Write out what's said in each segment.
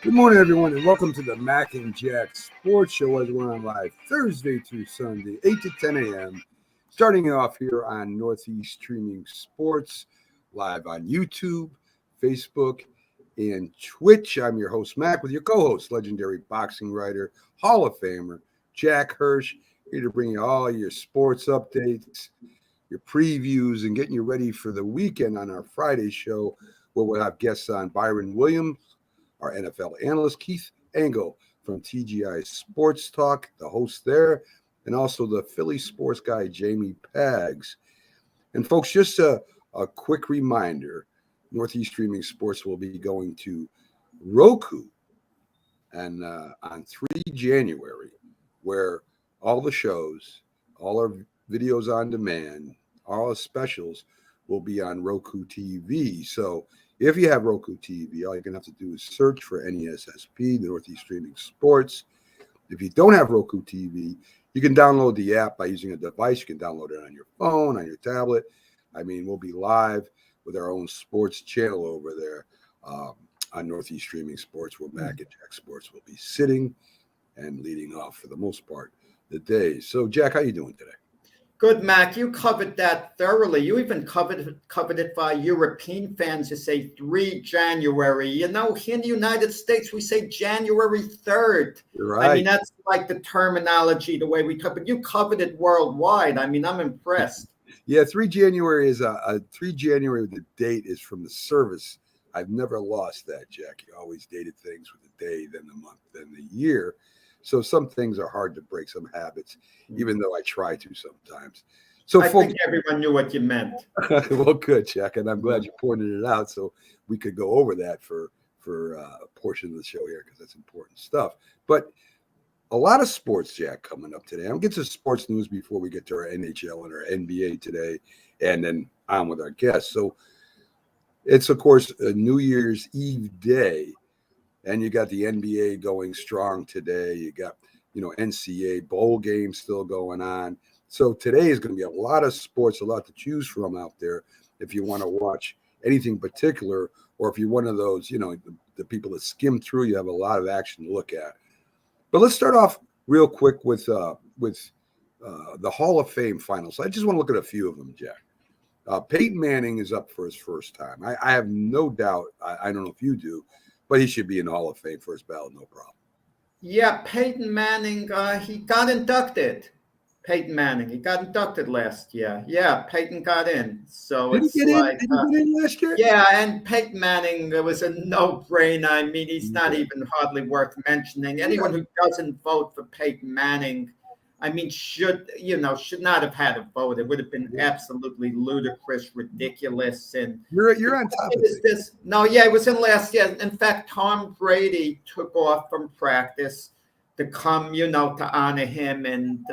Good morning, everyone, and welcome to the Mac and Jack Sports Show as we're on live Thursday through Sunday, 8 to 10 a.m. Starting off here on Northeast Streaming Sports, live on YouTube, Facebook, and Twitch. I'm your host, Mac, with your co-host, legendary boxing writer, Hall of Famer, Jack Hirsch, here to bring you all your sports updates, your previews, and getting you ready for the weekend on our Friday show, where we'll have guests on Byron Williams, our NFL analyst, Keith Engel from TGI Sports Talk, the host there, and also the Philly sports guy, Jamie Pags. And folks, just a quick reminder, Northeast Streaming Sports will be going to Roku and on 3 January, where all the shows, all our videos on demand, all our specials will be on Roku TV. So if you have Roku TV, all you're going to have to do is search for NESSP, the Northeast Streaming Sports. If you don't have Roku TV, you can download the app by using a device. You can download it on your phone, on your tablet. I mean, we'll be live with our own sports channel over there on Northeast Streaming Sports, where Mac and Jack Sports will be sitting and leading off for the most part the day. So, Jack, how you doing today? Good, Mac. You covered that thoroughly. You even covered it for European fans. You say 3 January. You know, here in the United States, we say January 3rd. Right. I mean, that's like the terminology, the way we talk. But you covered it worldwide. I mean, I'm impressed. Yeah, 3 January is a 3 January. The date is from the service. I've never lost that, Jack. You always dated things with the day, then the month, then the year. So some things are hard to break, some habits, even though I try to sometimes. So I think everyone knew what you meant. Well, good, Jack, and I'm glad you pointed it out so we could go over that for a portion of the show here, because that's important stuff. But a lot of sports, Jack, coming up today. I'll get to sports news before we get to our NHL and our NBA today, and then on with our guests. So it's, of course, a New Year's Eve day. And you got the NBA going strong today. You got, NCAA bowl games still going on. So today is going to be a lot of sports, a lot to choose from out there if you want to watch anything particular, or if you're one of those, the people that skim through, you have a lot of action to look at. But let's start off real quick with the Hall of Fame finals. I just want to look at a few of them, Jack. Peyton Manning is up for his first time. I have no doubt. I don't know if you do, but he should be in the Hall of Fame for his ballot, no problem. Yeah, Peyton Manning, he got inducted. Peyton Manning, he got inducted last year. Yeah, Peyton got in. So Did he get in last year? Yeah, and Peyton Manning, it was a no-brainer. I mean, he's not even hardly worth mentioning. Anyone who doesn't vote for Peyton Manning, I mean, should not have had a vote. It would have been absolutely ludicrous, ridiculous. And you're on top of this. No, yeah, it was in last year. In fact, Tom Brady took off from practice to come, to honor him, and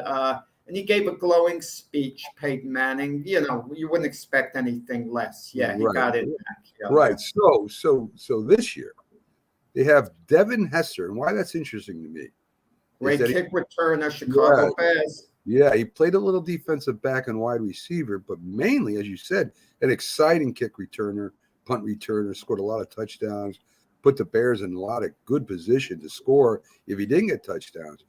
he gave a glowing speech. Peyton Manning, you wouldn't expect anything less. Yeah, he got it back. Right. So this year they have Devin Hester, and why that's interesting to me. Great kick returner, Chicago Bears. Yeah, he played a little defensive back and wide receiver, but mainly, as you said, an exciting kick returner, punt returner, scored a lot of touchdowns, put the Bears in a lot of good position to score if he didn't get touchdowns.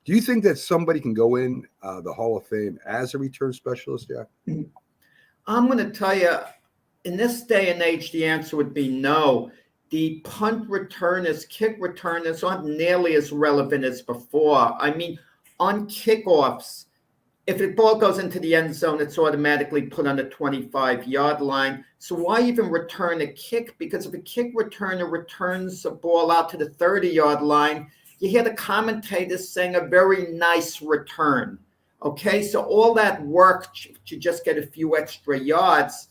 Do you think that somebody can go in the Hall of Fame as a return specialist, Jack? I'm going to tell you, in this day and age, the answer would be no. The punt returners, kick returners aren't nearly as relevant as before. I mean, on kickoffs, if the ball goes into the end zone, it's automatically put on the 25-yard line. So why even return a kick? Because if a kick returner returns a ball out to the 30-yard line, you hear the commentators saying a very nice return. Okay, so all that work to just get a few extra yards.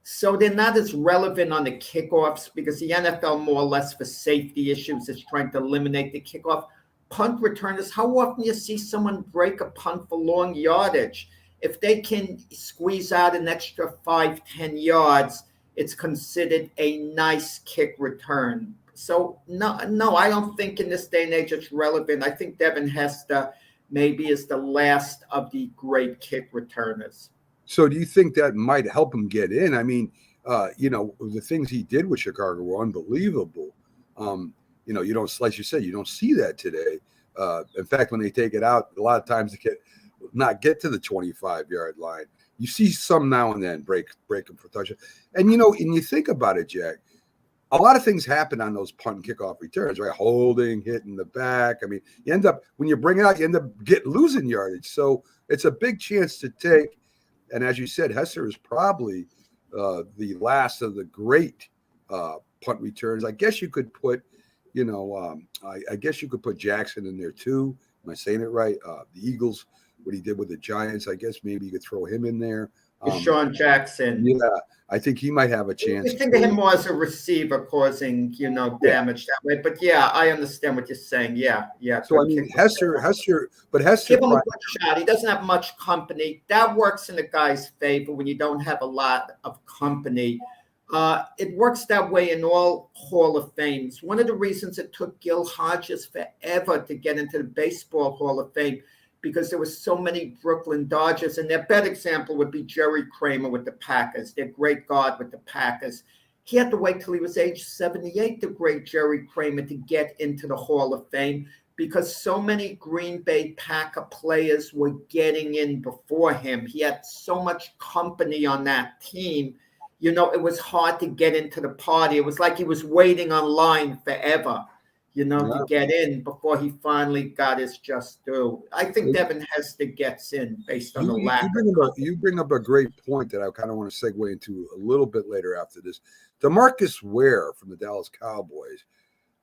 So they're not as relevant on the kickoffs because the NFL, more or less for safety issues, is trying to eliminate the kickoff. Punt returners, how often you see someone break a punt for long yardage? If they can squeeze out an extra 5-10 yards, it's considered a nice kick return. So no, I don't think in this day and age it's relevant. I think Devin Hester maybe is the last of the great kick returners. So do you think that might help him get in? I mean, the things he did with Chicago were unbelievable. You don't, like you said, you don't see that today. In fact, when they take it out, a lot of times they not get to the 25-yard line. You see some now and then break them for touchdown. And you think about it, Jack, a lot of things happen on those punt and kickoff returns, right? Holding, hitting the back. I mean, you end up, when you bring it out, you end up losing yardage. So it's a big chance to take. And as you said, Hesser is probably the last of the great punt returns. I guess you could put, I guess you could put Jackson in there too. Am I saying it right? The Eagles, what he did with the Giants, I guess maybe you could throw him in there. Sean Jackson. Yeah, I think he might have a chance. You think of him more as a receiver causing, damage that way. But yeah, I understand what you're saying. Yeah. So I mean, Hesser, give him a good shot. He doesn't have much company. That works in the guy's favor when you don't have a lot of company. It works that way in all Hall of Fames. One of the reasons it took Gil Hodges forever to get into the Baseball Hall of Fame, because there were so many Brooklyn Dodgers, and their best example would be Jerry Kramer with the Packers, their great guard with the Packers. He had to wait till he was age 78, the great Jerry Kramer, to get into the Hall of Fame, because so many Green Bay Packer players were getting in before him. He had so much company on that team. It was hard to get into the party. It was like he was waiting online forever, to get in before he finally got his just due. I think Devin Hester gets in based on the lack. You bring up a great point that I kind of want to segue into a little bit later after this. DeMarcus Ware from the Dallas Cowboys,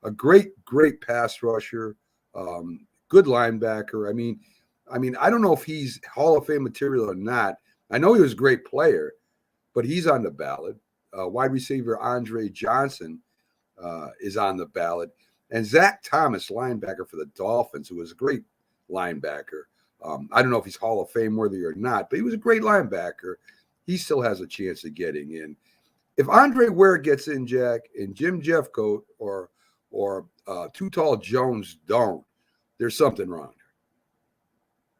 a great pass rusher, good linebacker. I mean, I don't know if he's Hall of Fame material or not. I know he was a great player, but he's on the ballot. Wide receiver Andre Johnson is on the ballot. And Zach Thomas, linebacker for the Dolphins, who was a great linebacker. I don't know if he's Hall of Fame worthy or not, but he was a great linebacker. He still has a chance of getting in. If Andre Ware gets in, Jack, and Jim Jeffcoat or Too Tall Jones don't, there's something wrong.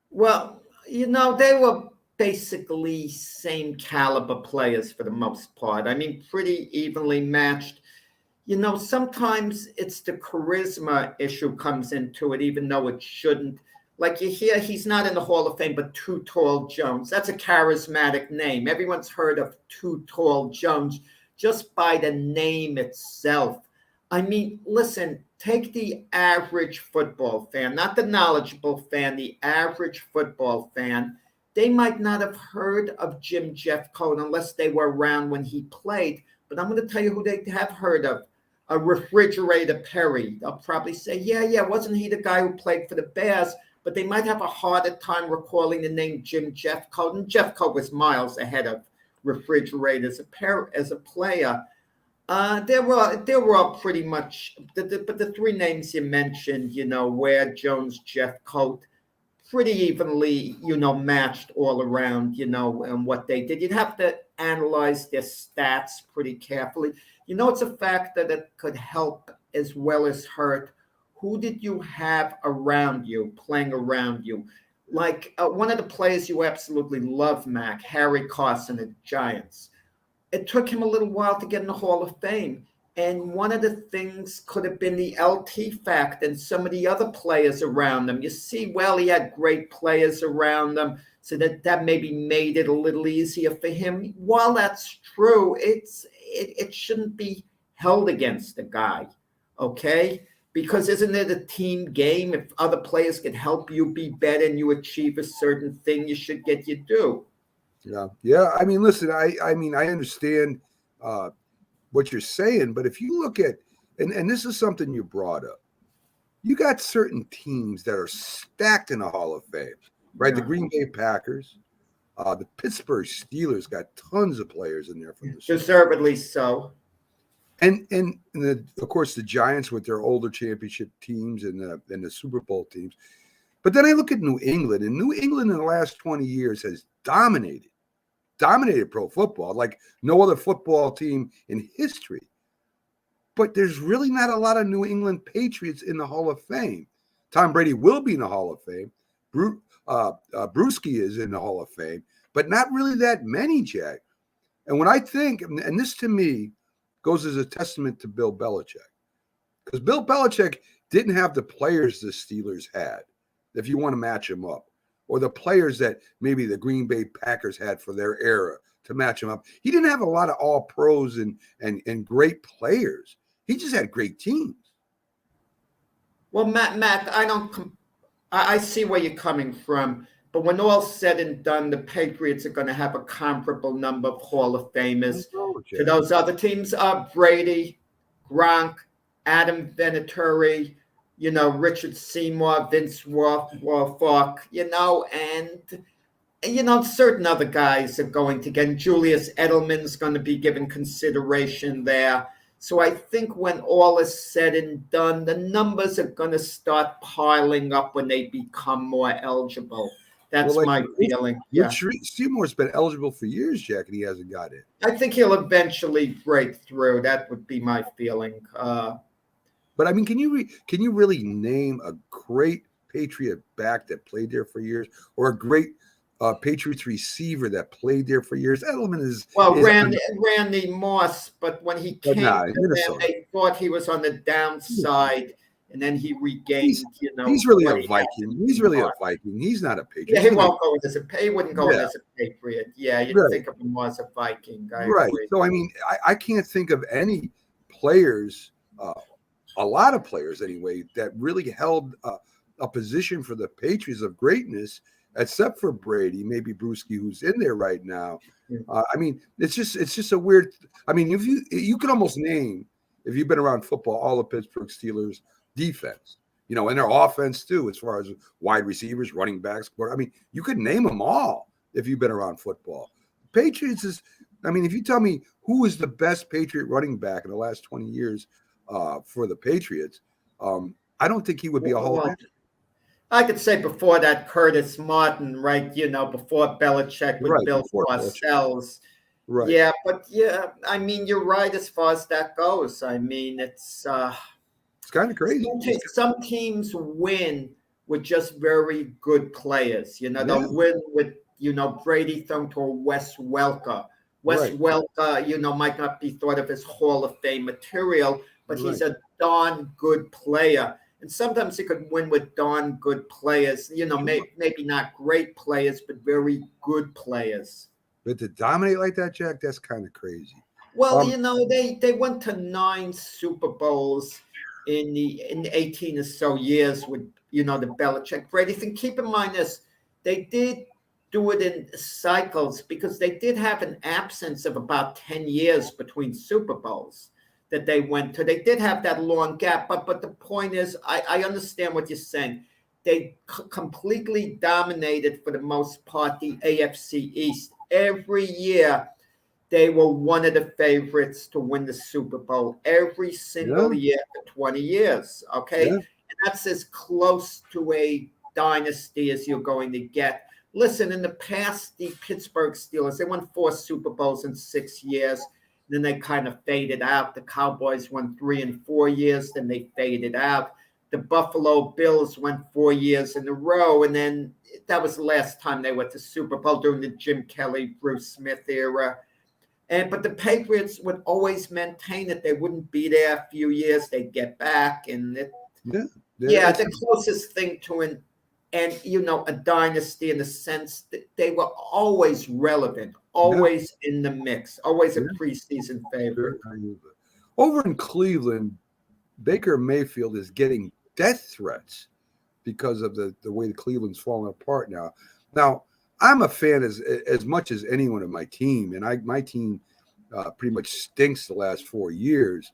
Well, they were basically same caliber players for the most part. I mean, pretty evenly matched. Sometimes it's the charisma issue comes into it, even though it shouldn't. Like you hear, he's not in the Hall of Fame, but Too Tall Jones. That's a charismatic name. Everyone's heard of Too Tall Jones just by the name itself. I mean, listen, take the average football fan, not the knowledgeable fan, the average football fan. They might not have heard of Jim Jeffcoat unless they were around when he played. But I'm going to tell you who they have heard of. A Refrigerator Perry. They'll probably say, yeah, wasn't he the guy who played for the Bears? But they might have a harder time recalling the name Jim Jeffcoat. And Jeffcoat was miles ahead of Refrigerator as a player. They were all pretty much, but the three names you mentioned, Ware, Jones, Jeffcoat, pretty evenly, matched all around, and what they did. You'd have to analyze their stats pretty carefully. It's a factor that could help as well as hurt. Who did you have around you, playing around you? Like one of the players you absolutely love, Mac, Harry Carson at Giants. It took him a little while to get in the Hall of Fame. And one of the things could have been the LT fact and some of the other players around him. You see, well, he had great players around him, so that maybe made it a little easier for him. While that's true, it shouldn't be held against the guy, okay? Because isn't it a team game? If other players can help you be better and you achieve a certain thing, you should get your due. Yeah. I mean, listen, I understand what you're saying, but if you look at, and this is something you brought up, you got certain teams that are stacked in the Hall of Fame, right? Yeah. The Green Bay Packers, the Pittsburgh Steelers got tons of players in there from the deservedly so. And of course the Giants with their older championship teams and the Super Bowl teams. But then I look at New England, and New England in the last 20 years has dominated pro football like no other football team in history. But there's really not a lot of New England Patriots in the Hall of Fame. Tom Brady will be in the Hall of Fame. Bruschi is in the Hall of Fame, but not really that many, Jack. And when I think, and this to me goes as a testament to Bill Belichick, because Bill Belichick didn't have the players the Steelers had, if you want to match them up, or the players that maybe the Green Bay Packers had for their era to match them up. He didn't have a lot of all pros and great players. He just had great teams. Well, Matt, I see where you're coming from, but when all's said and done, the Patriots are going to have a comparable number of Hall of Famers to those other teams. Brady, Gronk, Adam Vinatieri, Richard Seymour, Vince Wilfork, and certain other guys are going to get. Julius Edelman's going to be given consideration there. So I think when all is said and done, the numbers are going to start piling up when they become more eligible. That's my feeling. Seymour's been eligible for years, Jack, and he hasn't got it. I think he'll eventually break through. That would be my feeling. But I mean, can you really name a great Patriot back that played there for years, or a great Patriots receiver that played there for years? Edelman is Randy Moss, but when he came to them, they thought he was on the downside, and then he regained. He's really a Viking. He's really a Viking. He's not a Patriot. Yeah, he wouldn't go in as a Patriot. Yeah, you'd think of him as a Viking. Right. Agree. So I mean, I can't think of any players, a lot of players anyway, that really held a position for the Patriots of greatness, except for Brady, maybe Bruschi, who's in there right now. I mean, it's just a weird. I mean, if you could almost name, if you've been around football, all the Pittsburgh Steelers defense, and their offense too, as far as wide receivers, running backs. I mean, you could name them all if you've been around football. Patriots is. I mean, if you tell me who is the best Patriot running back in the last 20 years for the Patriots, I don't think he would be a Hall of Famer. I could say before that, Curtis Martin, right? Before Belichick with Bill Parcells. Right. Yeah, but I mean, you're right as far as that goes. I mean, it's kind of crazy. Some teams win with just very good players. They'll win with, Brady thrown to a Wes Welker. Welker, might not be thought of as Hall of Fame material, but he's a darn good player. And sometimes you could win with darn good players, maybe not great players, but very good players. But to dominate like that, Jack, that's kind of crazy. Well, they went to 9 Super Bowls in the 18 or so years with, the Belichick Brady thing. Keep in mind this, they did do it in cycles because they did have an absence of about 10 years between Super Bowls that they went to. They did have that long gap, but the point is, I understand what you're saying. They completely dominated, for the most part, the AFC East. Every year, they were one of the favorites to win the Super Bowl every single year for 20 years, okay? Yeah. And that's as close to a dynasty as you're going to get. Listen, in the past, the Pittsburgh Steelers, they won 4 Super Bowls in 6 years. Then they kind of faded out. The Cowboys won 3 in 4 years. Then they faded out. The Buffalo Bills went 4 years in a row. And then that was the last time they went to Super Bowl during the Jim Kelly, Bruce Smith era. But the Patriots would always maintain that they wouldn't be there a few years. They'd get back. And the closest thing to a dynasty in the sense that they were always relevant, always in the mix, always a preseason favorite. Over in Cleveland, Baker Mayfield is getting death threats because of the way the Cleveland's falling apart now. Now, I'm a fan as much as anyone of my team, and my team pretty much stinks the last 4 years.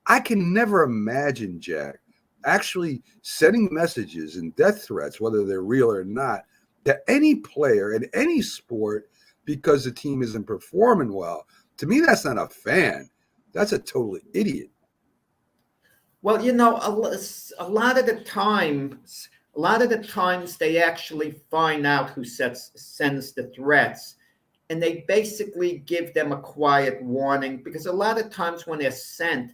I can never imagine, Jack, actually sending messages and death threats, whether they're real or not, to any player in any sport because the team isn't performing well. To me, that's not a fan. That's a total idiot. Well, a lot of the times they actually find out who sends the threats, and they basically give them a quiet warning, because a lot of times when they're sent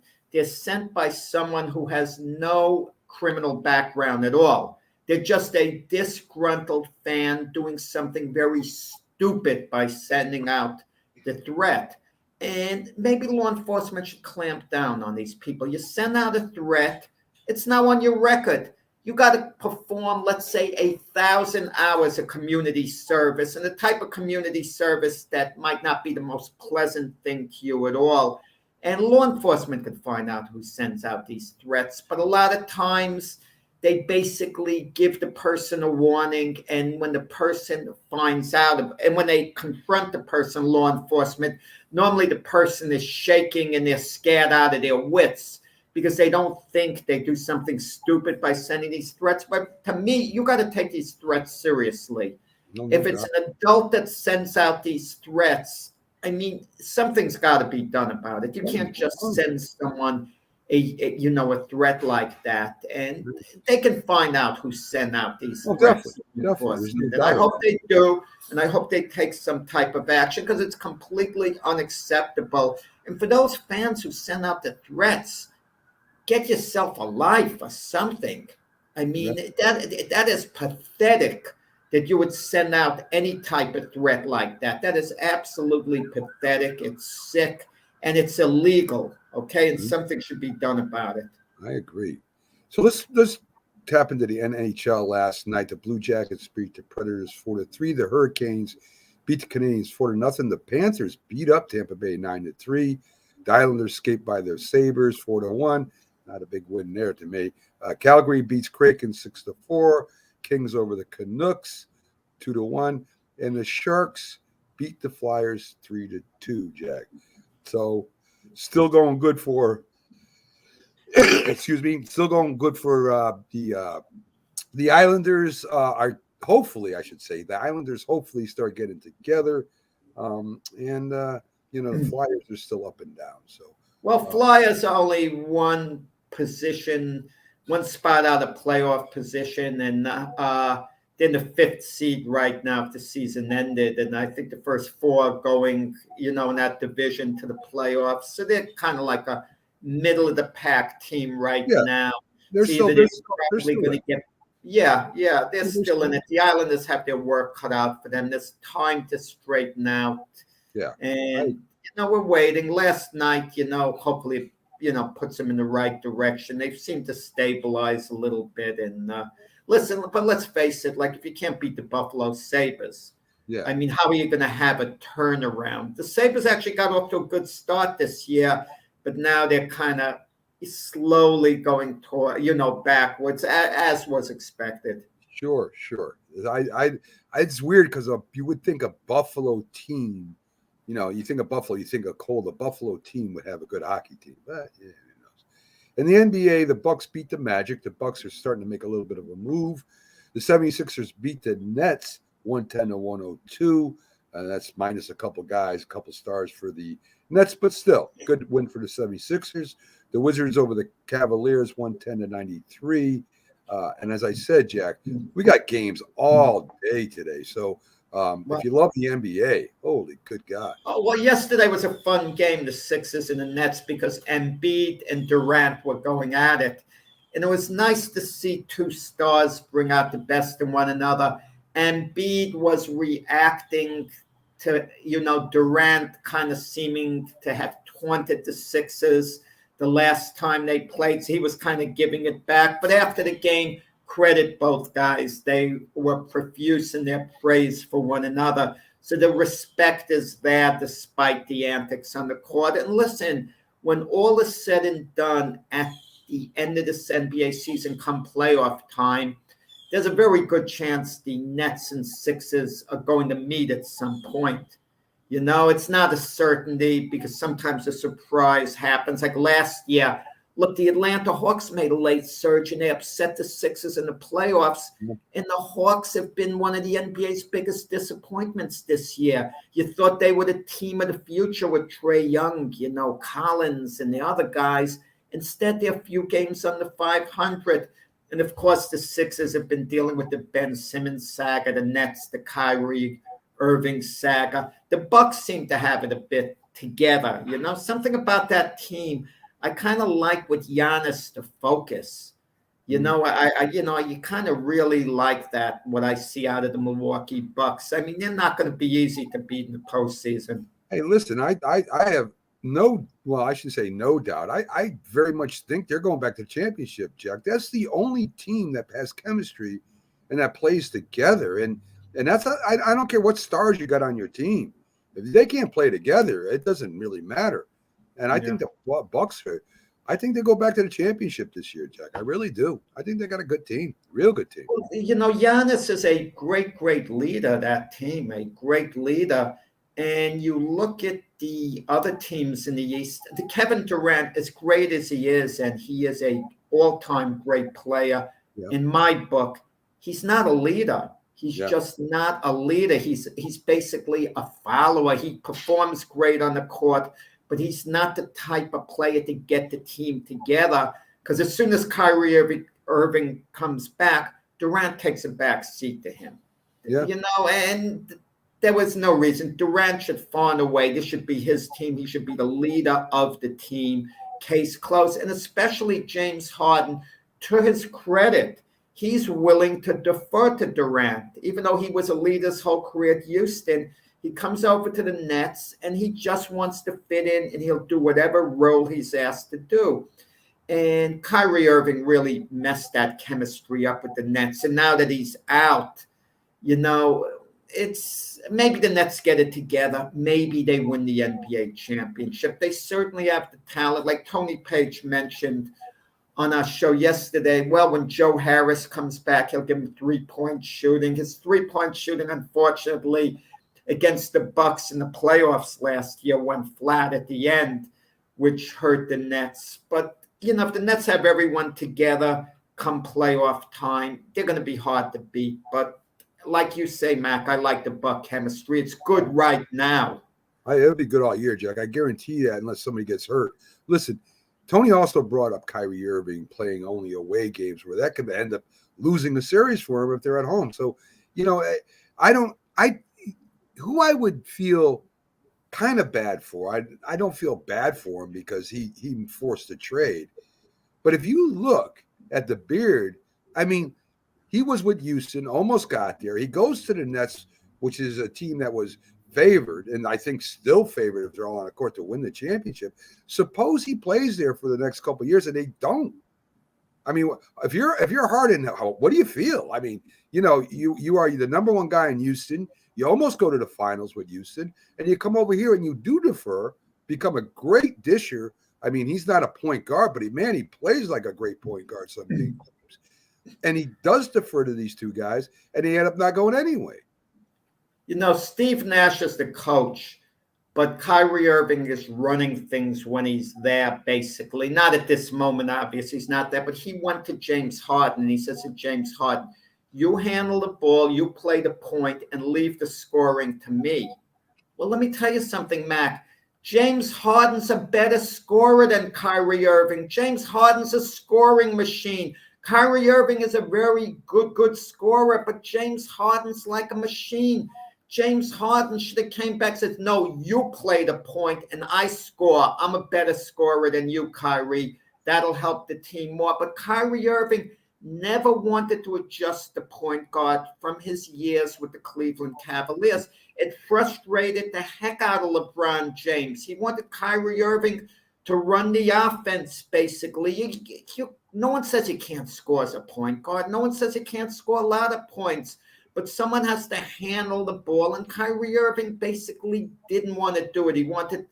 by someone who has no criminal background at all. They're just a disgruntled fan doing something very stupid by sending out the threat. And maybe law enforcement should clamp down on these people. You send out a threat, it's now on your record. You got to perform, let's say, 1,000 hours of community service, and the type of community service that might not be the most pleasant thing to you at all. And law enforcement can find out who sends out these threats. But a lot of times they basically give the person a warning. And when the person finds out, and when they confront the person, law enforcement, normally the person is shaking and they're scared out of their wits because they don't think they do something stupid by sending these threats. But to me, you got to take these threats seriously. No If it's doubt. an adult that sends out these threats, I mean, something's got to be done about it. You can't just send someone a threat like that, and they can find out who sent out these Well, threats. definitely. There's no And doubt I about hope they do, and I hope they take some type of action because it's completely unacceptable. And for those fans who send out the threats, get yourself a life or something. I mean, that is pathetic that you would send out any type of threat like that. That is absolutely pathetic. It's sick and it's illegal. Okay, and something should be done about it. I agree. So let's tap into the NHL last night. The Blue Jackets beat the Predators 4-3. The Hurricanes beat the Canadiens 4-0. The Panthers beat up Tampa Bay 9-3. The Islanders escaped by their Sabres 4-1. Not a big win there to me. Calgary beats Kraken 6-4. Kings over the Canucks 2-1. And the Sharks beat the Flyers 3-2, Jack. So still going good for excuse me, still going good for the Islanders are hopefully, I should say, the Islanders hopefully start getting together. The Flyers are still up and down. So Well, Flyers are only one spot out of playoff position, and they're in the 5th seed right now if the season ended. And I think the first 4 going, in that division to the playoffs. So they're kind of like a middle of the pack team right now. they're still going in to get. Yeah, they're still in it. The Islanders have their work cut out for them. There's time to straighten out. Yeah. And we're waiting. Last night, hopefully, puts them in the right direction. They've seemed to stabilize a little bit. And listen, but let's face it, like if you can't beat the Buffalo Sabres, I mean, how are you going to have a turnaround? The Sabres actually got off to a good start this year, but now they're kind of slowly going toward, backwards, as was expected. Sure. It's weird because you would think a Buffalo team, you think of Buffalo, you think of Cole. The Buffalo team would have a good hockey team, but who knows? In the NBA, the Bucks beat the Magic. The Bucks are starting to make a little bit of a move. The 76ers beat the Nets 110-102. That's minus a couple guys, a couple stars for the Nets, but still good win for the 76ers. The Wizards over the Cavaliers 110-93. And as I said, Jack, we got games all day today. So if you love the NBA, holy good God. Oh, well, yesterday was a fun game, the Sixers and the Nets, because Embiid and Durant were going at it. And it was nice to see 2 stars bring out the best in one another. Embiid was reacting to, Durant kind of seeming to have taunted the Sixers the last time they played. So he was kind of giving it back. But after the game, credit both guys. They were profuse in their praise for one another. So the respect is there despite the antics on the court. And listen, when all is said and done at the end of this NBA season come playoff time, there's a very good chance the Nets and Sixers are going to meet at some point. It's not a certainty because sometimes a surprise happens. Like last year, look, the Atlanta Hawks made a late surge and they upset the Sixers in the playoffs. And the Hawks have been one of the NBA's biggest disappointments this year. You thought they were the team of the future with Trae Young, Collins and the other guys. Instead, they're a few games under 500. And of course, the Sixers have been dealing with the Ben Simmons saga, the Nets, the Kyrie Irving saga. The Bucks seem to have it a bit together. Something about that team. I kind of like with Giannis to focus. You kind of really like that, what I see out of the Milwaukee Bucks. I mean, they're not going to be easy to beat in the postseason. Hey, listen, I have no, well, I should say no doubt. I very much think they're going back to the championship, Jack. That's the only team that has chemistry and that plays together. And that's I don't care what stars you got on your team. If they can't play together, it doesn't really matter. And I Yeah. think the Bucks are, I think they go back to the championship this year, Jack. I really do. I think they got a good team, real good team. Giannis is a great, great leader, that team, a great leader. And you look at the other teams in the East, the Kevin Durant, as great as he is, and he is a all-time great player Yeah, in my book, he's not a leader. He's yeah, just not a leader. He's basically a follower. He performs great on the court, but he's not the type of player to get the team together. Because as soon as Irving comes back, Durant takes a back seat to him. yeah. And there was no reason. Durant should find a way. This should be his team. He should be the leader of the team. Case closed. And especially James Harden, to his credit, he's willing to defer to Durant, even though he was a leader his whole career at Houston. He comes over to the Nets and he just wants to fit in, and he'll do whatever role he's asked to do. And Kyrie Irving really messed that chemistry up with the Nets. And now that he's out, you know, it's maybe the Nets get it together. Maybe they win the NBA championship. They certainly have the talent. Like Tony Page mentioned on our show yesterday, well, when Joe Harris comes back, he'll give him 3-point shooting. His 3-point shooting, unfortunately, against the Bucks in the playoffs last year went flat at the end, which hurt the Nets. But if the Nets have everyone together come playoff time, they're going to be hard to beat. But like you say, Mac, I like the Buck chemistry. It's good right now. It'll be good all year, Jack. I guarantee that, unless somebody gets hurt. Listen, Tony also brought up Kyrie Irving playing only away games, where that could end up losing the series for him if they're at home. So, who I would feel kind of bad for. I don't feel bad for him because he forced a trade. But if you look at the Beard, I mean, he was with Houston, almost got there. He goes to the Nets, which is a team that was favored, and I think still favored if they're all on the court to win the championship. Suppose he plays there for the next couple of years and they don't. I mean, if you're Harden, what do you feel? I mean, you are the number one guy in Houston. You almost go to the finals with Houston, and you come over here and you do defer, become a great disher. I mean, he's not a point guard, but he plays like a great point guard some games. And he does defer to these two guys, and he end up not going anyway. Steve Nash is the coach, but Kyrie Irving is running things when he's there, basically. Not at this moment, obviously, he's not there, but he went to James Harden, and he says to James Harden, you handle the ball, you play the point, and leave the scoring to me. Well, let me tell you something, Mac. James Harden's a better scorer than Kyrie Irving. James Harden's a scoring machine. Kyrie Irving is a very good scorer, but James Harden's like a machine. James Harden should have came back and said, no, you play the point and I score. I'm a better scorer than you, Kyrie. That'll help the team more. But Kyrie Irving never wanted to adjust the point guard from his years with the Cleveland Cavaliers. It frustrated the heck out of LeBron James. He wanted Kyrie Irving to run the offense, basically. No one says he can't score as a point guard. No one says he can't score a lot of points. But someone has to handle the ball, and Kyrie Irving basically didn't want to do it. He wanted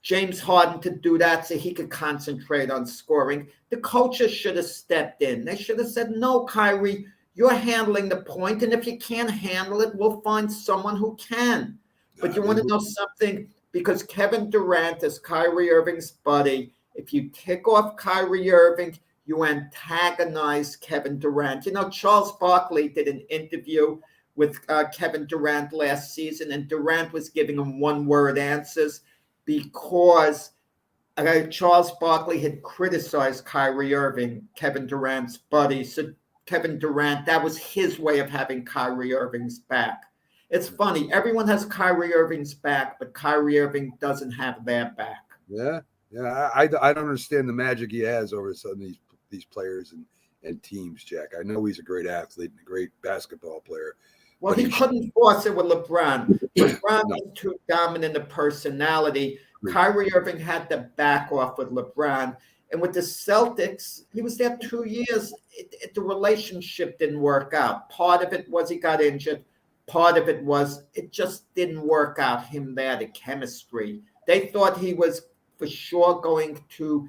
James Harden to do that so he could concentrate on scoring. The coaches should have stepped in. They should have said, no, Kyrie, you're handling the point, and if you can't handle it, we'll find someone who can. But you want to know something? Because Kevin Durant is Kyrie Irving's buddy. If you tick off Kyrie Irving, you antagonize Kevin Durant. Charles Barkley did an interview with Kevin Durant last season, and Durant was giving him one-word answers because Charles Barkley had criticized Kyrie Irving, Kevin Durant's buddy. So Kevin Durant, that was his way of having Kyrie Irving's back. It's funny. Everyone has Kyrie Irving's back, but Kyrie Irving doesn't have their back. Yeah. I don't understand the magic he has over some of these players and teams, Jack. I know he's a great athlete and a great basketball player, Well, he couldn't force it with LeBron. LeBron was too dominant a personality. Kyrie Irving had to back off with LeBron. And with the Celtics, he was there 2 years. The relationship didn't work out. Part of it was he got injured. Part of it was it just didn't work out, him there, the chemistry. They thought he was for sure going to,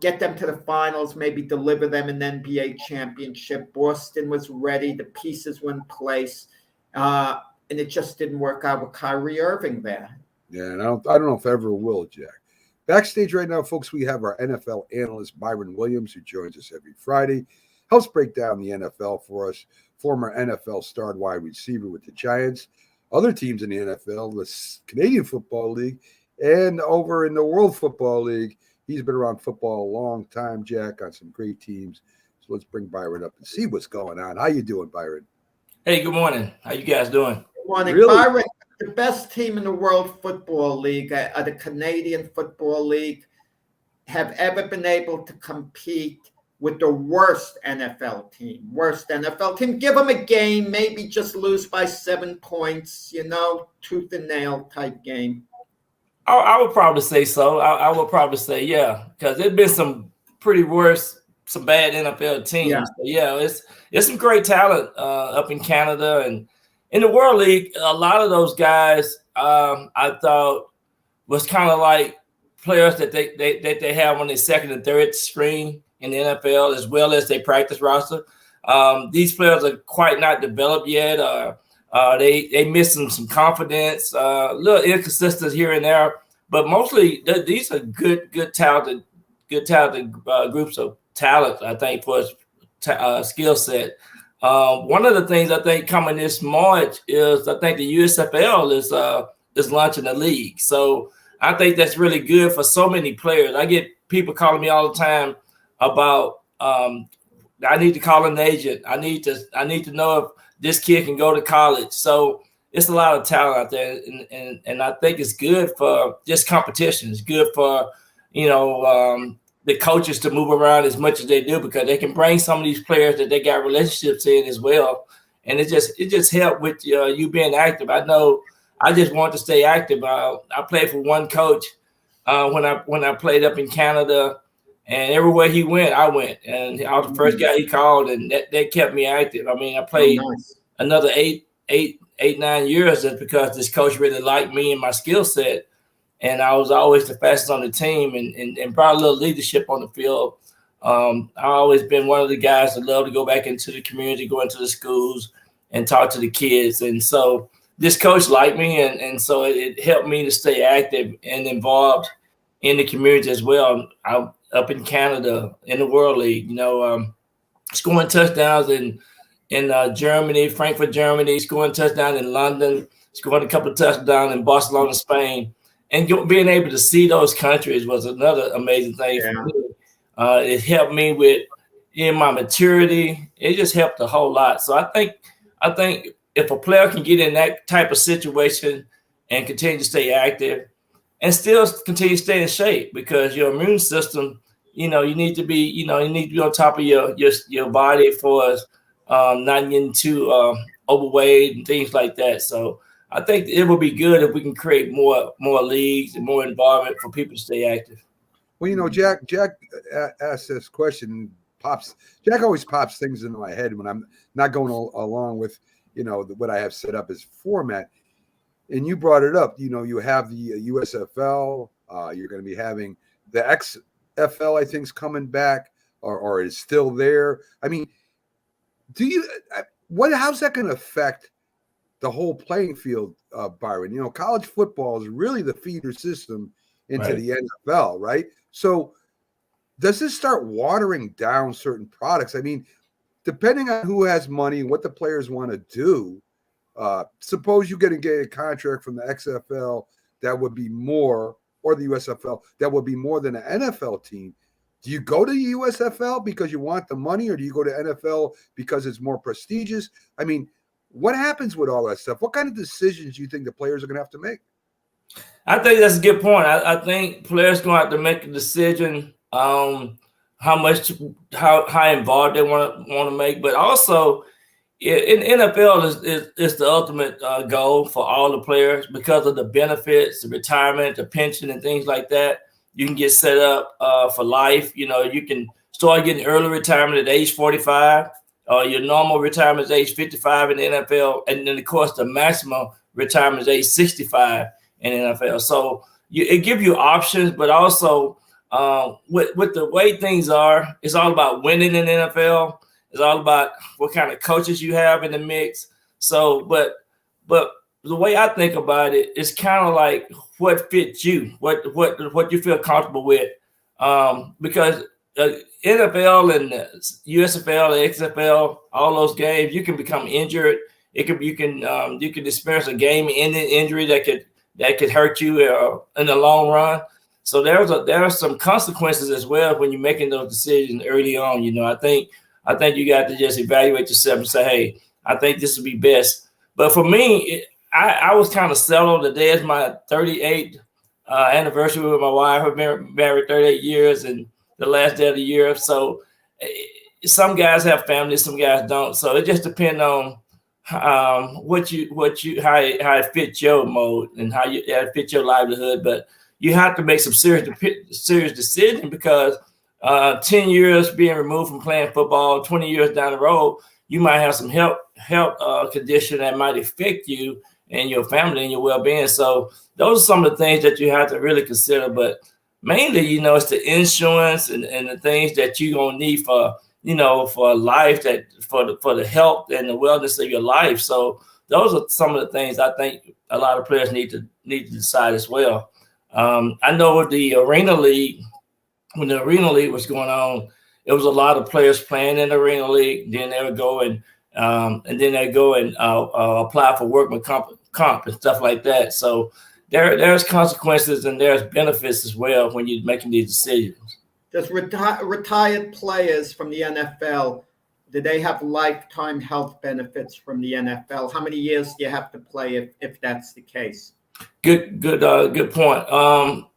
get them to the finals, maybe deliver them an NBA championship. Boston was ready. The pieces were in place. And it just didn't work out with Kyrie Irving there. Yeah, and I don't know if ever will, Jack. Backstage right now, folks, we have our NFL analyst, Byron Williams, who joins us every Friday, helps break down the NFL for us, former NFL starred wide receiver with the Giants, other teams in the NFL, the Canadian Football League, and over in the World Football League. He's been around football a long time, Jack, on some great teams. So let's bring Byron up and see what's going on. How you doing, Byron? Hey, good morning. How you guys doing? Good morning, really? Byron. The best team in the World Football League, the Canadian Football League, have ever been able to compete with the worst NFL team. Give them a game, maybe just lose by 7 points, tooth and nail type game. I would probably say so. I would probably say, yeah, because there's been some pretty worse, some bad NFL teams. Yeah, it's some great talent up in Canada and in the World League. A lot of those guys I thought was kind of like players that they have on their second and third string in the NFL, as well as their practice roster. These players are quite not developed yet. They missing some confidence, little inconsistent here and there, but mostly these are good talented groups of talent, I think, for a skill set. One of the things I think coming this March is I think the USFL is launching a league. So I think that's really good for so many players. I get people calling me all the time about I need to call an agent. I need to know if this kid can go to college. So it's a lot of talent out there, and I think it's good for just competition. It's good for the coaches to move around as much as they do, because they can bring some of these players that they got relationships in as well, and it just helped with you being active. I know I just want to stay active. I played for one coach when I played up in Canada. And everywhere he went, I went. And I was the first guy he called, and that kept me active. I mean, I played another 9 years just because this coach really liked me and my skill set. And I was always the fastest on the team and brought a little leadership on the field. I've always been one of the guys that love to go back into the community, go into the schools and talk to the kids. And so this coach liked me, and so it helped me to stay active and involved in the community as well. Up in Canada in the World League, scoring touchdowns in Germany, Frankfurt, Germany, scoring touchdowns in London, scoring a couple of touchdowns in Barcelona, Spain, and being able to see those countries was another amazing thing for me. It helped me with my maturity. It just helped a whole lot. So I think if a player can get in that type of situation and continue to stay active and still continue to stay in shape, because your immune system, you need to be on top of your body for not getting too overweight and things like that. So I think it would be good if we can create more leagues and more involvement for people to stay active. Well, Jack asked this question. Jack always pops things into my head when I'm not going along with what I have set up as format. And you brought it up. You have the USFL. You're going to be having the XFL, I think, is coming back or is still there. I mean, how's that going to affect the whole playing field, Byron? College football is really the feeder system into the NFL, right? So does this start watering down certain products? I mean, depending on who has money and what the players want to do, suppose you get a contract from the XFL that would be more, or the USFL that would be more than an NFL team. Do you go to the USFL because you want the money, or do you go to NFL because it's more prestigious? I mean, what happens with all that stuff? What kind of decisions do you think the players are going to have to make? I think that's a good point. I think players going to have to make a decision how involved they want to make, but also, Yeah, in NFL is the ultimate goal for all the players because of the benefits, the retirement, the pension, and things like that. You can get set up for life. You know, you can start getting early retirement at age 45. Your normal retirement is age 55 in the NFL, and then of course the maximum retirement is age 65 in the NFL. So it gives you options, but also with the way things are, it's all about winning in the NFL. It's all about what kind of coaches you have in the mix. So, but the way I think about it is kind of like what fits you, what you feel comfortable with, because NFL and USFL, XFL, all those games, you can become injured. You can experience a game-ending injury that could hurt you in the long run. So there are some consequences as well when you're making those decisions early on. You know, I think you got to just evaluate yourself and say, hey, I think this would be best. But for me, I was kind of settled. Today is my 38th anniversary with my wife. I've been married 38 years and the last day of the year. So some guys have families, some guys don't. So it just depends on how it fits your mode and how it fits your livelihood. But you have to make some serious decisions because 10 years being removed from playing football, 20 years down the road, you might have some health condition that might affect you and your family and your well-being. So those are some of the things that you have to really consider. But mainly, you know, it's the insurance and the things that you're gonna need for life, that for the health and the wellness of your life. So those are some of the things I think a lot of players need to decide as well. I know with the Arena League, when the Arena League was going on, it was a lot of players playing in the Arena League. Then they would go and then they go and apply for workman comp and stuff like that. So there's consequences and there's benefits as well when you're making these decisions. Does retired players from the NFL, do they have lifetime health benefits from the NFL? How many years do you have to play if that's the case? Good point.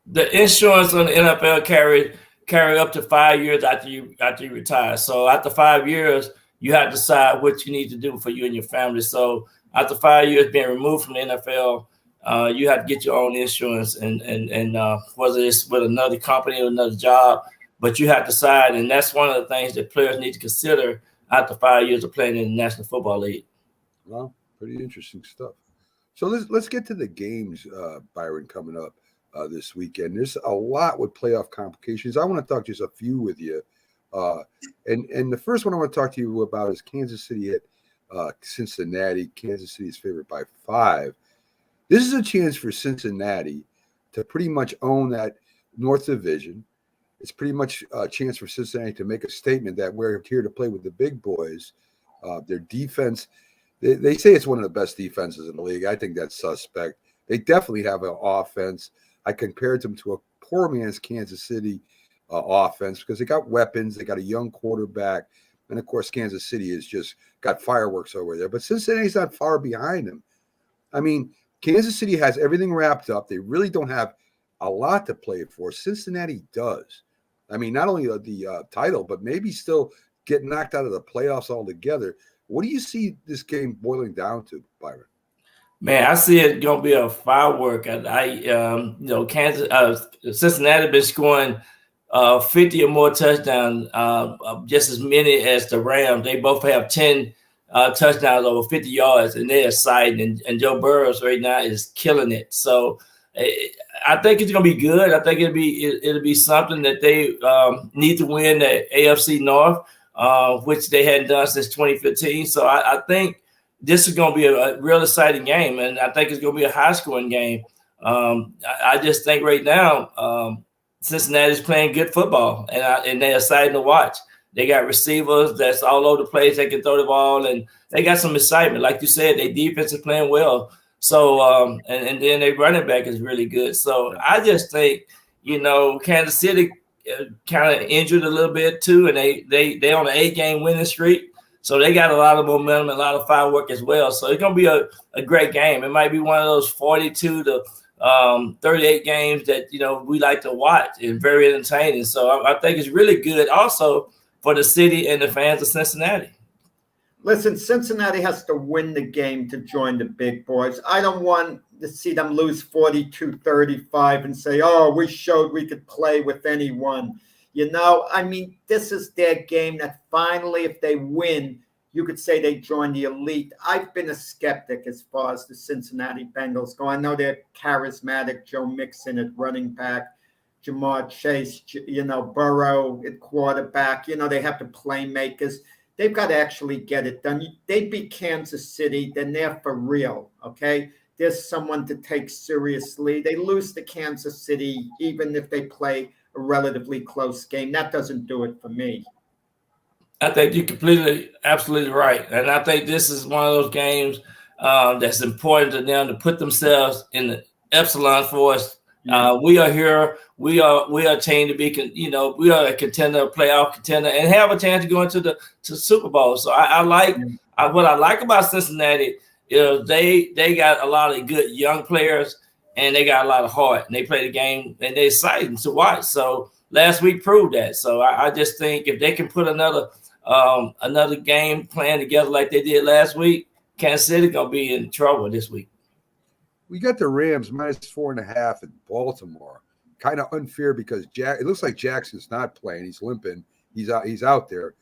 The insurance on the NFL carry up to 5 years after you retire. So after 5 years, you have to decide what you need to do for you and your family. So after 5 years being removed from the NFL, you have to get your own insurance and whether it's with another company or another job, but you have to decide, and that's one of the things that players need to consider after 5 years of playing in the National Football League. Well, pretty interesting stuff. So let's get to the games, Byron, coming up this weekend. There's a lot with playoff complications. I want to talk just a few with you. And the first one I want to talk to you about is Kansas City at Cincinnati. Kansas City is favored by 5. This is a chance for Cincinnati to pretty much own that North Division. It's pretty much a chance for Cincinnati to make a statement that we're here to play with the big boys. Their defense, they say it's one of the best defenses in the league. I think that's suspect. They definitely have an offense. I compared them to a poor man's Kansas City offense because they got weapons. They got a young quarterback. And, of course, Kansas City has just got fireworks over there. But Cincinnati's not far behind them. I mean, Kansas City has everything wrapped up. They really don't have a lot to play for. Cincinnati does. I mean, not only the title, but maybe still get knocked out of the playoffs altogether. What do you see this game boiling down to, Byron? Man, I see it gonna be a firework. Cincinnati been scoring 50 or more touchdowns, just as many as the Rams. They both have 10 touchdowns over 50 yards, and they're exciting. And Joe Burrow right now is killing it. So I think it's gonna be good. I think it'll be something that they need to win the AFC North, which they hadn't done since 2015. So I think this is going to be a real exciting game, and I think it's going to be a high-scoring game. I just think right now Cincinnati's playing good football, and they're exciting to watch. They got receivers that's all over the place. They can throw the ball, and they got some excitement. Like you said, their defense is playing well. So, and then their running back is really good. So I just think, Kansas City kind of injured a little bit too, and they on an 8-game winning streak. So they got a lot of momentum and a lot of firework as well. So it's going to be a great game. It might be one of those 42 to 38 games that, we like to watch and very entertaining. So I think it's really good also for the city and the fans of Cincinnati. Listen, Cincinnati has to win the game to join the big boys. I don't want to see them lose 42-35 and say, oh, we showed we could play with anyone. I mean, this is their game that finally, if they win, you could say they join the elite. I've been a skeptic as far as the Cincinnati Bengals go. I know they're charismatic. Joe Mixon at running back, Jamar Chase, Burrow at quarterback. They have the playmakers. They've got to actually get it done. They beat Kansas City, then they're for real, okay? There's someone to take seriously. They lose to Kansas City, even if they play a relatively close game. That doesn't do it for me. I think you're absolutely right. And I think this is one of those games that's important to them to put themselves in the epsilon for us. We are here. We are a team to be, we are a contender, a playoff contender, and have a chance to go into the Super Bowl. So I like what I like about Cincinnati is they got a lot of good young players and they got a lot of heart and they play the game and they're exciting to watch. So last week proved that. So I just think if they can put another game plan together like they did last week, Kansas City gonna be in trouble this week. We got the Rams -4.5 in Baltimore. Kind of unfair because it looks like Jackson's not playing. He's limping. He's out there.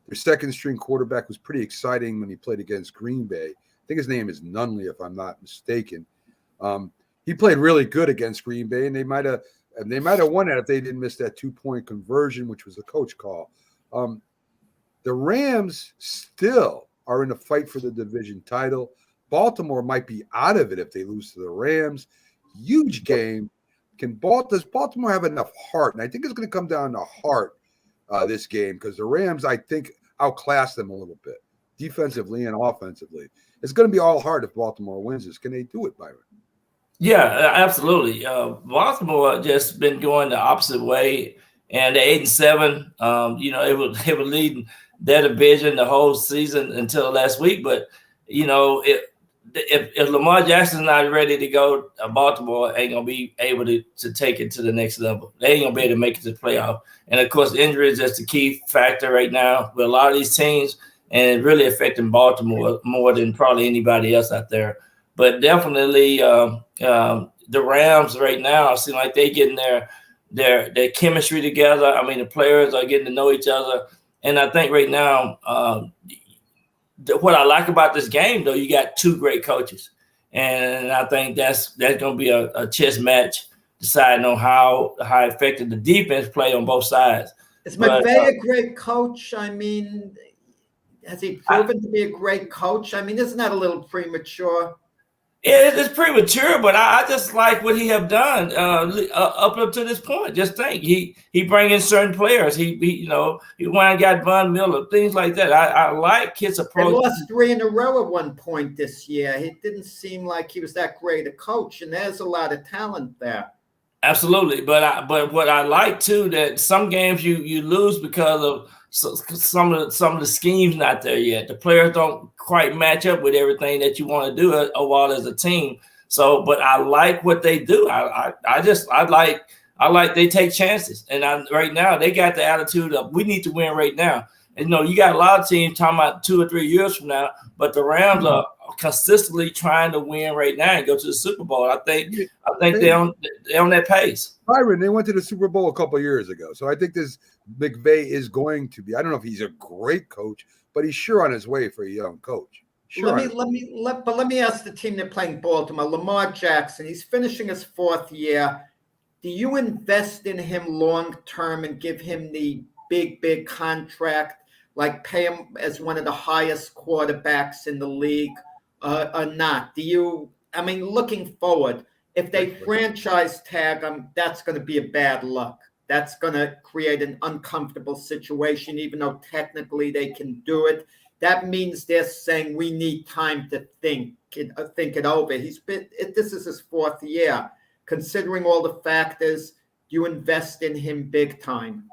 Their second string quarterback was pretty exciting when he played against Green Bay. I think his name is Nunley, if I'm not mistaken. He played really good against Green Bay, and they might have won it if they didn't miss that 2-point conversion, which was a coach call. The Rams still are in a fight for the division title. Baltimore might be out of it if they lose to the Rams. Huge game. Does Baltimore have enough heart? And I think it's going to come down to heart this game because the Rams, I think, outclass them a little bit defensively and offensively. It's going to be all heart if Baltimore wins this. Can they do it, Byron? Yeah, absolutely. Baltimore just been going the opposite way, and they're 8-7. It was leading their division the whole season until last week. But if Lamar Jackson's not ready to go, Baltimore ain't gonna be able to take it to the next level. They ain't gonna be able to make it to the playoff. And of course, injury is just a key factor right now with a lot of these teams, and really affecting Baltimore more than probably anybody else out there. But definitely, the Rams right now seem like they getting their chemistry together. I mean, the players are getting to know each other, and I think right now, what I like about this game, though, you got two great coaches, and I think that's going to be a chess match deciding on how effective the defense play on both sides. Is McVay a great coach? I mean, has he proven to be a great coach? I mean, isn't that a little premature? It's premature, but I just like what he have done up to this point. Just think, he bring in certain players. He went and got Von Miller, things like that. I like his approach. They lost 3 in a row at one point this year. It didn't seem like he was that great a coach, and there's a lot of talent there. Absolutely, but what I like too, that some games you lose because of some of the schemes not there yet. The players don't quite match up with everything that you want to do overall as a team. So, but I like what they do. I like they take chances, and right now they got the attitude of we need to win right now. And you got a lot of teams talking about 2 or 3 years from now, but the Rams are consistently trying to win right now and go to the Super Bowl. I think they're on that pace. Byron, they went to the Super Bowl a couple of years ago, so I think this McVay is going to be. I don't know if he's a great coach, but he's sure on his way for a young coach. Sure. Let me ask the team they're playing Baltimore. Lamar Jackson, he's finishing his 4th year. Do you invest in him long term and give him the big contract, like pay him as one of the highest quarterbacks in the league, or not? Looking forward, if they franchise tag him, that's going to be a bad luck. That's going to create an uncomfortable situation, even though technically they can do it. That means they're saying we need time to think it over. This is his 4th year. Considering all the factors, you invest in him big time.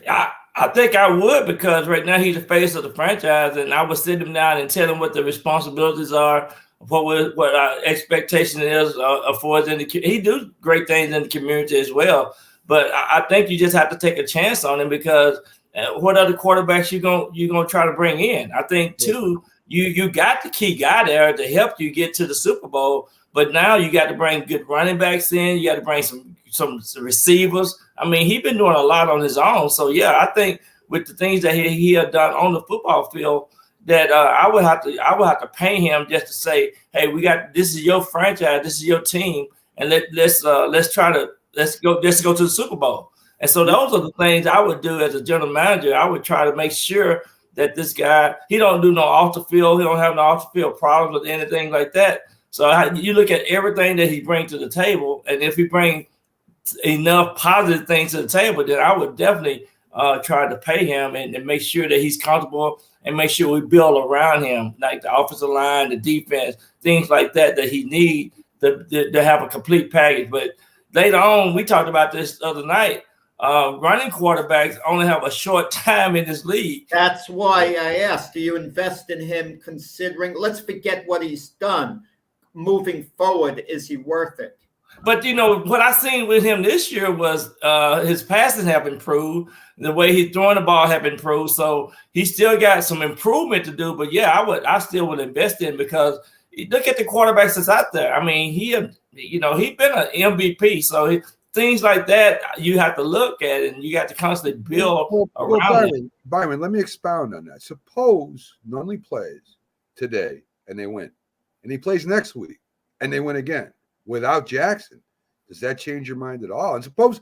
I think I would, because right now he's the face of the franchise, and I would sit him down and tell him what the responsibilities are, what our expectation is for us in the. He do great things in the community as well, but I think you just have to take a chance on him, because what other quarterbacks you gonna try to bring in? I think too, you got the key guy there to help you get to the Super Bowl, but now you got to bring good running backs in. You got to bring some receivers. I mean, he's been doing a lot on his own. So yeah, I think with the things that he had done on the football field, that I would have to pay him just to say, hey, this is your franchise, this is your team, and let's go to the Super Bowl. And so those are the things I would do as a general manager. I would try to make sure that this guy, he don't do no off the field, he don't have no off the field problems with anything like that. So you look at everything that he brings to the table, and if he brings enough positive things to the table, then I would definitely try to pay him and make sure that he's comfortable and make sure we build around him, like the offensive line, the defense, things like that he need to have a complete package. But later on, we talked about this the other night, running quarterbacks only have a short time in this league. That's why I asked, do you invest in him considering, let's forget what he's done. Moving forward, is he worth it? But, what I seen with him this year was his passing have improved. The way he's throwing the ball have improved. So he still got some improvement to do. But, yeah, I still would invest in, because look at the quarterbacks that's out there. I mean, he's been an MVP. So things like that you have to look at, and you got to constantly build around it. Byron, let me expound on that. Suppose Nunley plays today and they win, and he plays next week and they win again without Jackson. Does that change your mind at all? And suppose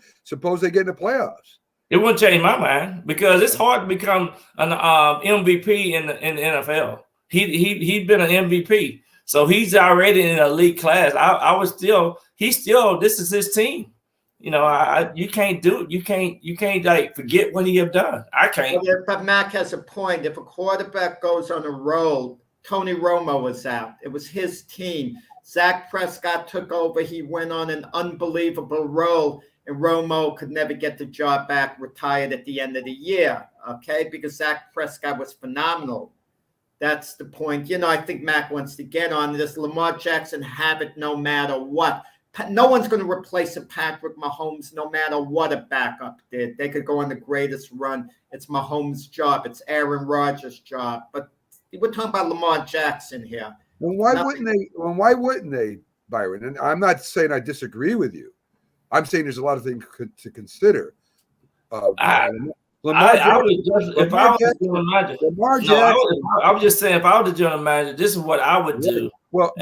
they get in the playoffs. It wouldn't change my mind, because it's hard to become an MVP in the NFL. He'd been an MVP, so he's already in an elite class. This is his team. You can't like forget what he have done. I can't. But Mac has a point. If a quarterback goes on a roll, Tony Romo was out. It was his team. Dak Prescott took over. He went on an unbelievable roll, and Romo could never get the job back, retired at the end of the year, okay, because Dak Prescott was phenomenal. That's the point. I think Mac wants to get on this. Lamar Jackson have it no matter what. No one's going to replace a Patrick Mahomes no matter what a backup did. They could go on the greatest run. It's Mahomes' job. It's Aaron Rodgers' job. But we're talking about Lamar Jackson here. Well, why wouldn't they, Byron? And I'm not saying I disagrey with you. I'm saying there's a lot of things to consider. I was just saying, if I was the general manager, this is what I would do. Well,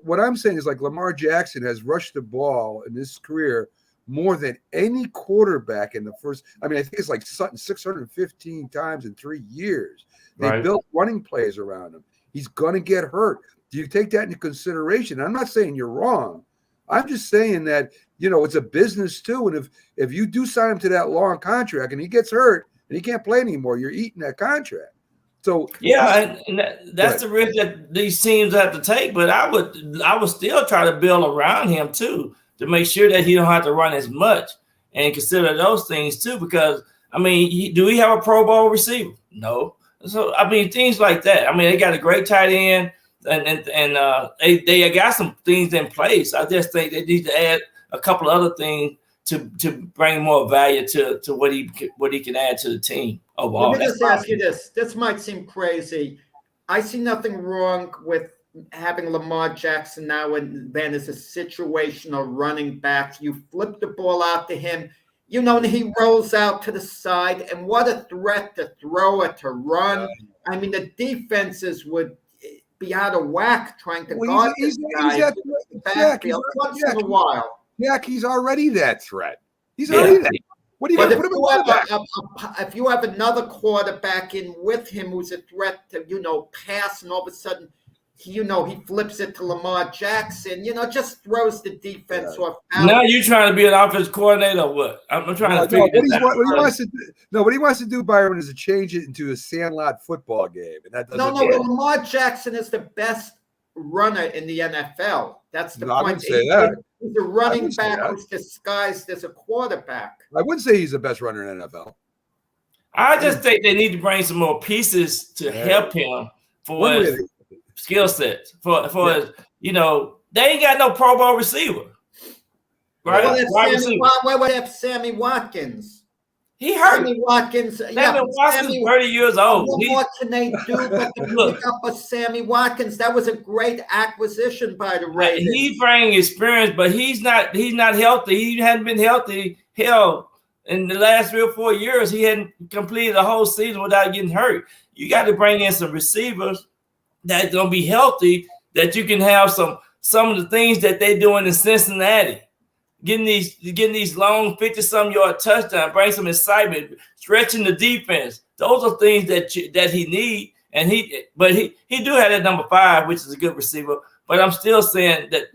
what I'm saying is, like, Lamar Jackson has rushed the ball in his career more than any quarterback in the first. I mean, I think it's like 615 times in 3 years. They built running plays around him. He's going to get hurt. Do you take that into consideration? I'm not saying you're wrong. I'm just saying that, it's a business too. And if you do sign him to that long contract and he gets hurt and he can't play anymore, you're eating that contract. So yeah, and that's the risk that these teams have to take. But I would still try to build around him too, to make sure that he don't have to run as much, and consider those things too. Because I mean, do we have a Pro Bowl receiver? No. So I mean, things like that. I mean, they got a great tight end, and they got some things in place. I just think they need to add a couple of other things to bring more value to what he can add to the team overall. Let me just ask you this. This might seem crazy. I see nothing wrong with having Lamar Jackson now and then as a situational running back. You flip the ball out to him, and he rolls out to the side, and what a threat to throw it, to run. I mean, the defenses would be out of whack trying to guard this guy backfield once in a while. Jack, he's already that threat. He's already that. What do you if you have another quarterback in with him who's a threat to, pass, and all of a sudden, he flips it to Lamar Jackson, just throws the defense off. Now you're trying to be an offensive coordinator or what? I'm trying to figure this out. What he wants to do, Byron, is to change it into a sandlot football game. And that doesn't Lamar Jackson is the best runner in the NFL. That's the point. I wouldn't say that. He's a running back who's disguised as a quarterback. I wouldn't say he's the best runner in the NFL. I just think they need to bring some more pieces to help him for his skill sets. For his, they ain't got no Pro Bowl receiver. Right? Why would they have Sammy Watkins? He hurt. Sammy Watkins. Sammy Watkins is 30 years old. What more can they do but to pick up a Sammy Watkins? That was a great acquisition by the Ravens. He bring experience, but he's not healthy. He hadn't been healthy. Hell, in the last 3 or 4 years, he hadn't completed a whole season without getting hurt. You got to bring in some receivers that's gonna be healthy, that you can have some of the things that they're doing in Cincinnati. Getting these long 50-some yard touchdowns, bring some excitement, stretching the defense. Those are things that he need, and he do have that number 5, which is a good receiver. But I'm still saying that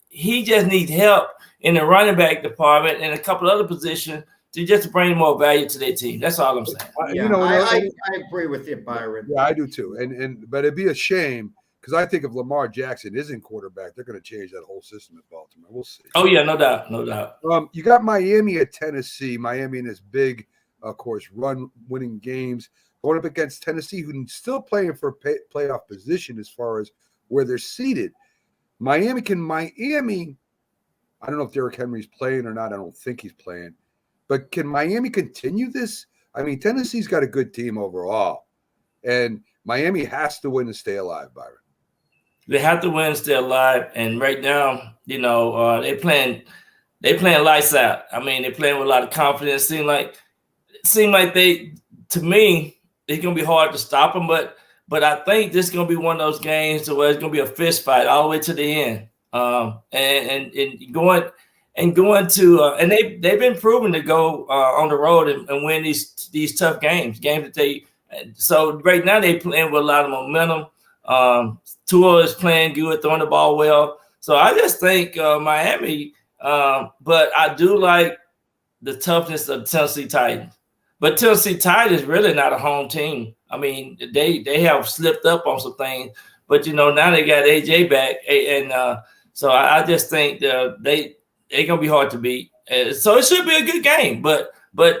he just needs help in the running back department and a couple other positions to bring more value to their team. That's all I'm saying. I agree with you, Byron. Yeah, I do too. But it'd be a shame. Because I think if Lamar Jackson isn't quarterback, they're going to change that whole system at Baltimore. We'll see. Oh, yeah, no doubt. You got Miami at Tennessee. Miami in this big, of course, run-winning games. Going up against Tennessee, who's still playing for playoff position as far as where they're seated. Miami, I don't know if Derrick Henry's playing or not. I don't think he's playing. But can Miami continue this? I mean, Tennessee's got a good team overall. And Miami has to win to stay alive, Byron. They have to win, stay alive, and right now, they playing lights out. I mean, they're playing with a lot of confidence. Seem like to me, it's gonna be hard to stop them. But I think this is gonna be one of those games where it's gonna be a fist fight all the way to the end. And going to and they've been proven to go on the road and win these tough games that they. So right now they playing with a lot of momentum. Tua is playing good, throwing the ball well. So I just think Miami, but I do like the toughness of Tennessee Titans. But Tennessee Titans is really not a home team. I mean, they have slipped up on some things, but now they got AJ back, and so I just think they're gonna be hard to beat. So it should be a good game, but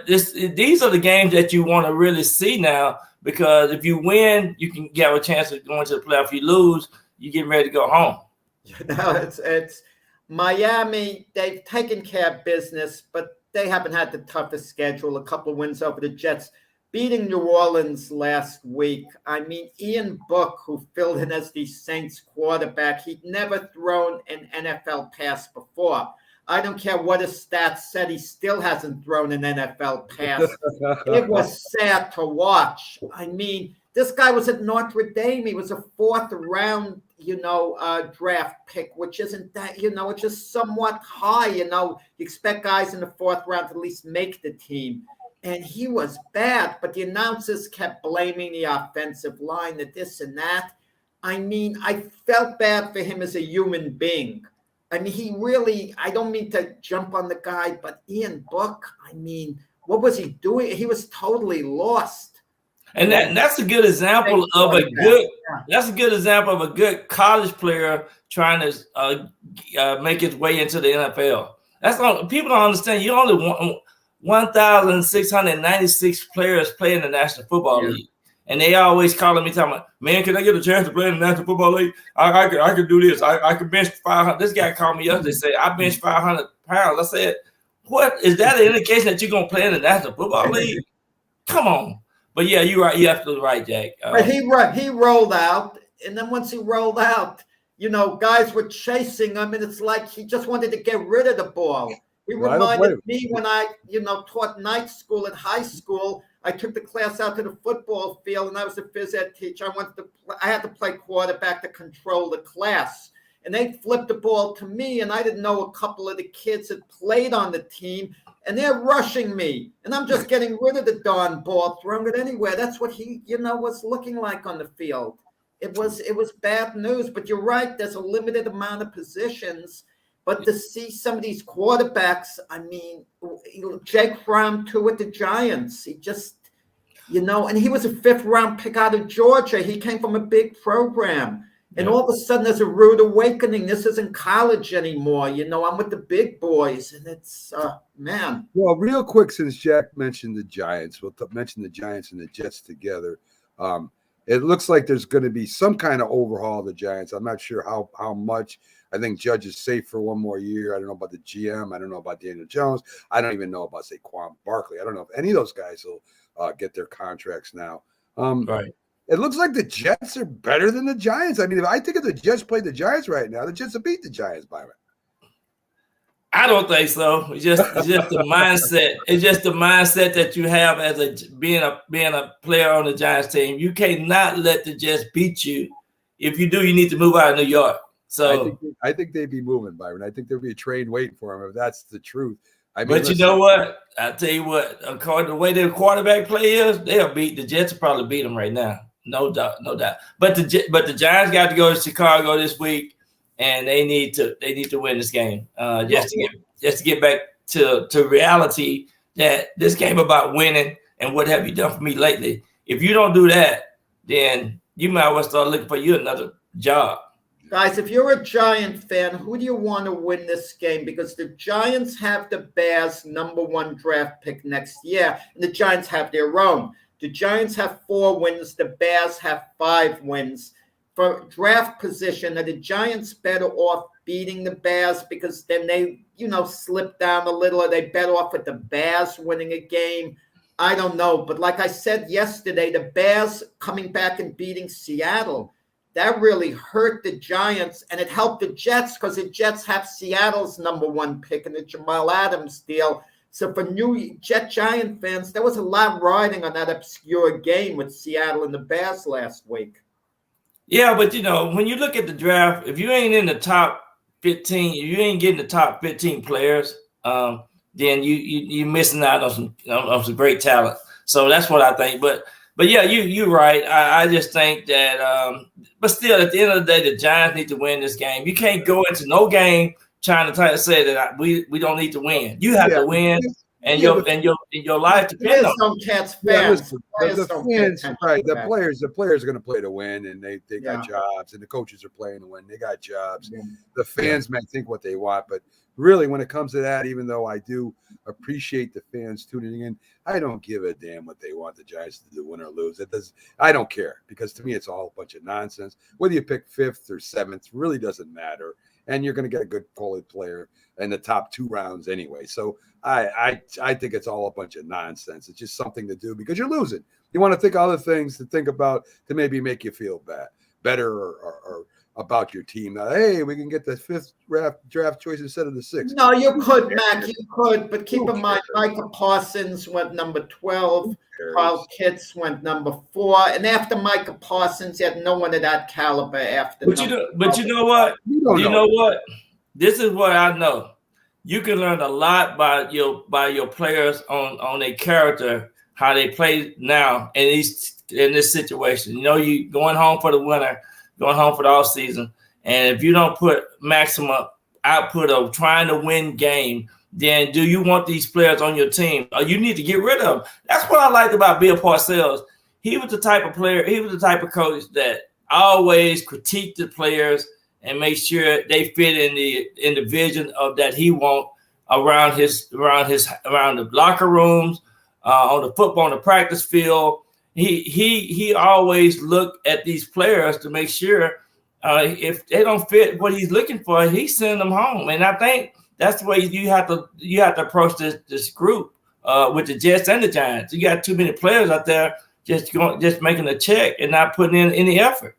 these are the games that you want to really see now, because if you win, you can have a chance of going to the playoff. If you lose, you get ready to go home. It's Miami. They've taken care of business, but they haven't had the toughest schedule. A couple of wins over the Jets, beating New Orleans last week. I mean, Ian Book, who filled in as the Saints quarterback, he'd never thrown an NFL pass before. I don't care what his stats said, he still hasn't thrown an NFL pass. It was sad to watch. I mean, this guy was at Notre Dame. He was a 4th round, draft pick, which isn't that, it's just somewhat high. You expect guys in the 4th round to at least make the team. And he was bad, but the announcers kept blaming the offensive line, that this and that. I mean, I felt bad for him as a human being. I mean, he really, I don't mean to jump on the guy, but Ian Book, I mean, what was he doing? He was totally lost. And that's a good example of a good college player trying to make his way into the NFL. That's all people don't understand. You only want 1,696 players play in the National Football League. And they always calling me, talking about, man, can I get a chance to play in the National Football League? I could do this. I could bench 500. This guy called me yesterday, said, I bench 500 pounds. I said, what? Is that an indication that you're going to play in the National Football League? Come on. But yeah, you're right. You're absolutely right, Jack. But he rolled out. And then once he rolled out, guys were chasing him. And it's like he just wanted to get rid of the ball. He reminded me when I, taught night school at high school. I took the class out to the football field, and I was a phys ed teacher. I had to play quarterback to control the class. And they flipped the ball to me, and I didn't know a couple of the kids had played on the team, and they're rushing me. And I'm just getting rid of the darn ball, throwing it anywhere. That's what he, was looking like on the field. It was bad news, but you're right. There's a limited amount of positions. But to see some of these quarterbacks, I mean, Jake Fromm too with the Giants, he just, and he was a 5th round pick out of Georgia. He came from a big program. And all of a sudden there's a rude awakening. This isn't college anymore. I'm with the big boys. And it's, man. Well, real quick, since Jack mentioned the Giants, we'll mention the Giants and the Jets together. it looks like there's going to be some kind of overhaul of the Giants. I'm not sure how much. I think Judge is safe for one more year. I don't know about the GM. I don't know about Daniel Jones. I don't even know about Saquon Barkley. I don't know if any of those guys will get their contracts now. Right. It looks like the Jets are better than the Giants. I mean, if I think if the Jets played the Giants right now, the Jets would beat the Giants, Byron. I don't think so. It's just the mindset. It's just the mindset that you have as being a player on the Giants team. You cannot let the Jets beat you. If you do, you need to move out of New York. So I think they'd be moving, Byron. I think there'd be a train waiting for them if that's the truth. I mean, but you know what? I tell you what. According to the way their quarterback play is, they'll beat the Jets. Will probably beat them right now. No doubt, no doubt. But the Giants got to go to Chicago this week. And they need to win this game just to get back to reality that this game about winning and what have you done for me lately. If you don't do that, then you might well start looking for you another job. Guys, if you're a Giant fan, who do you want to win this game? Because the Giants have the Bears' #1 draft pick next year, and the Giants have their own. The Giants have 4 wins. The Bears have 5 wins. For draft position, are the Giants better off beating the Bears because then they, slip down a little? Are they better off with the Bears winning a game? I don't know. But like I said yesterday, the Bears coming back and beating Seattle, that really hurt the Giants, and it helped the Jets because the Jets have Seattle's #1 pick in the Jamal Adams deal. So for new Giant fans, there was a lot riding on that obscure game with Seattle and the Bears last week. Yeah, but when you look at the draft, if you ain't in the top 15, if you ain't getting the top 15 players, then you're missing out on some great talent. So that's what I think. But yeah, you're right. I just think that. But still, at the end of the day, the Giants need to win this game. You can't go into no game trying to say that we don't need to win. You have to win. And your life depends on Cats fans. The fans, right? The players are going to play to win, and they got jobs, and the coaches are playing to win. They got jobs. Yeah. The fans may think what they want, but really, when it comes to that, even though I do appreciate the fans tuning in, I don't give a damn what they want the Giants to do, win or lose. I don't care, because to me, it's all a bunch of nonsense. Whether you pick 5th or 7th really doesn't matter, and you're going to get a good quality player in the top 2 rounds anyway. So I think it's all a bunch of nonsense. It's just something to do because you're losing. You want to think other things to think about to maybe make you feel better or about your team. Now, hey, we can get the 5th draft choice instead of the 6th. No, you could, Mac. You could, but keep in mind, Micah Parsons went #12. Carl Pitts went #4, and after Micah Parsons, you had no one of that caliber after. But you know what? You know what? This is what I know. You can learn a lot by your players on their character, how they play now in this situation. You going home for the winter, going home for the off season, and if you don't put maximum output of trying to win game, then do you want these players on your team? Or you need to get rid of them. That's what I liked about Bill Parcells. He was the type of player. He was the type of coach that always critiqued the players and make sure they fit in the vision of that he want around the locker rooms, on the practice field. He always looked at these players to make sure if they don't fit what he's looking for, he send them home. And I think that's the way you have to approach this group with the Jets and the Giants. You got too many players out there just making a check and not putting in any effort.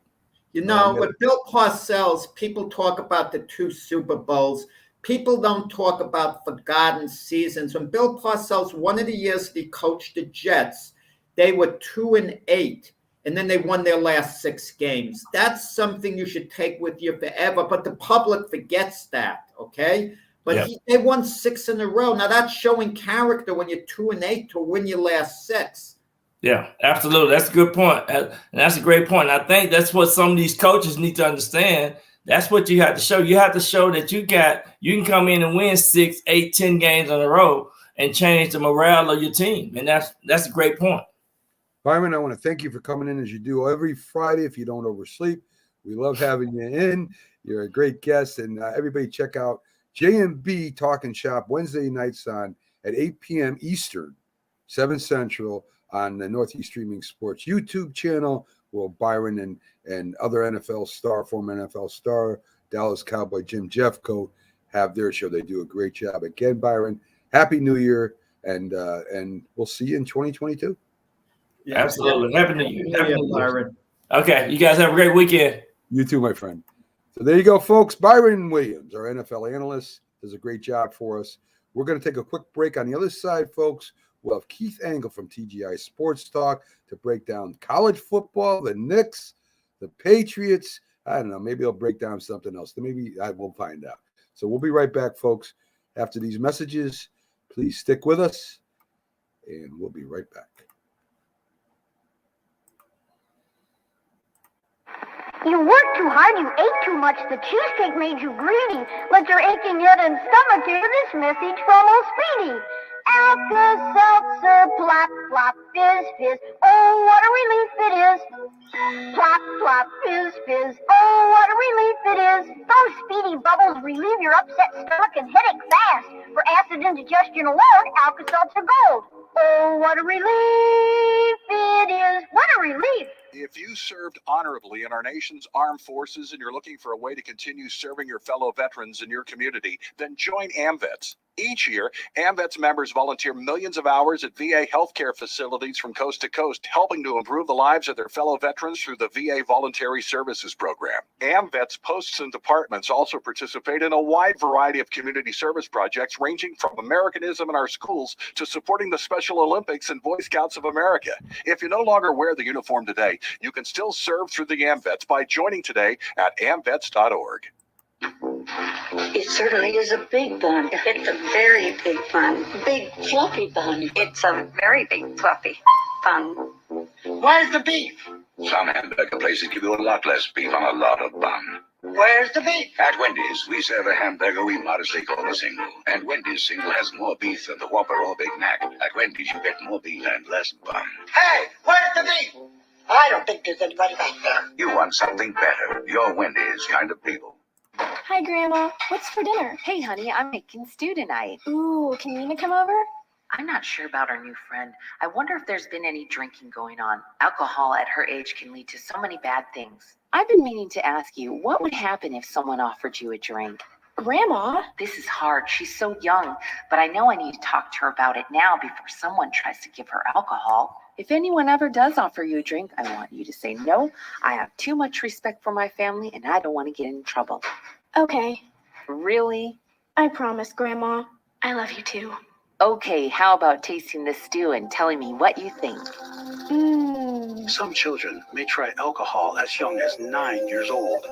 With Bill Parcells, people talk about the 2 Super Bowls. People don't talk about forgotten seasons. When Bill Parcells, one of the years that he coached the Jets, they were 2-8, and then they won their last 6 games. That's something you should take with you forever, but the public forgets that, okay? But they won 6 in a row. Now, that's showing character when you're 2-8 to win your last 6. Yeah, absolutely. That's a good point. And that's a great point. And I think that's what some of these coaches need to understand. That's what you have to show. You have to show that you can come in and win 6, 8, 10 games in a row and change the morale of your team. And that's a great point. Byron, I want to thank you for coming in as you do every Friday if you don't oversleep. We love having you in. You're a great guest. And everybody check out J&B Talking Shop Wednesday nights at 8 p.m. Eastern, 7 Central on the Northeast Streaming Sports YouTube channel. will Byron and other former NFL star, Dallas Cowboy Jim Jeffcoat have their show. They do a great job. Again, Byron, Happy New Year, and we'll see you in 2022. Yeah. Absolutely. Happy New Year. Happy New Year. Byron. Okay. You guys have a great weekend. You too, my friend. So there you go, folks. Byron Williams, our NFL analyst, does a great job for us. We're going to take a quick break. On the other side, folks, we'll have Keith Angle from TGI Sports Talk to break down college football, the Knicks, the Patriots. I don't know. Maybe he'll break down something else. Maybe I will find out. So we'll be right back, folks. After these messages, please stick with us, and we'll be right back. You worked too hard, you ate too much, the cheesecake made you greedy. Let your aching head and stomach hear this message from old Speedy. Alka-Seltzer, plop, plop, fizz, fizz, oh, what a relief it is. Plop, plop, fizz, fizz, oh, what a relief it is. Those Speedy bubbles relieve your upset stomach and headache fast. For acid indigestion alone, Alka-Seltzer Gold. Oh, what a relief it is. What a relief. If you served honorably in our nation's armed forces and you're looking for a way to continue serving your fellow veterans in your community, then join AMVETS. Each year, AMVETS members volunteer millions of hours at VA healthcare facilities from coast to coast, helping to improve the lives of their fellow veterans through the VA Voluntary Services Program. AMVETS posts and departments also participate in a wide variety of community service projects, ranging from Americanism in our schools to supporting the Special Olympics and Boy Scouts of America. If you no longer wear the uniform today, you can still serve through the AMVETS by joining today at amvets.org. It certainly is a big bun. It's a very big bun. Big fluffy bun. It's a very big fluffy bun. Where's the beef? Some hamburger places give you a lot less beef on a lot of bun. Where's the beef? At Wendy's, we serve a hamburger we modestly call a single. And Wendy's single has more beef than the Whopper or Big Mac. At Wendy's, you get more beef and less bun. Hey, where's the beef? I don't think there's anybody back there. You want something better. You're Wendy's kind of people. Hi, Grandma. What's for dinner? Hey, honey, I'm making stew tonight. Ooh, can Nina come over? I'm not sure about our new friend. I wonder if there's been any drinking going on. Alcohol at her age can lead to so many bad things. I've been meaning to ask you, what would happen if someone offered you a drink? Grandma? This is hard. She's so young, but I know I need to talk to her about it now before someone tries to give her alcohol. If anyone ever does offer you a drink, I want you to say no. I have too much respect for my family, and I don't want to get in trouble. Okay. Really? I promise, Grandma. I love you too. Okay, how about tasting the stew and telling me what you think? Some children may try alcohol as young as 9 years old.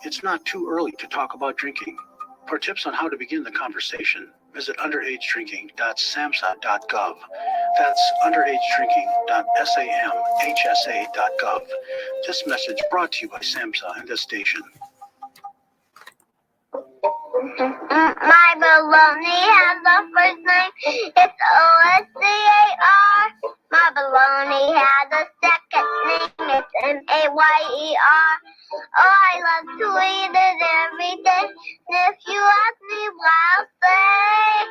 It's not too early to talk about drinking. For tips on how to begin the conversation, visit underagedrinking.samhsa.gov. That's underagedrinking.samhsa.gov. This message brought to you by SAMHSA and this station. My baloney has a first name, it's O-S-C-A-R. My baloney has a second name, it's M-A-Y-E-R. Oh, I love to eat it every day. And if you ask me why, I'll say,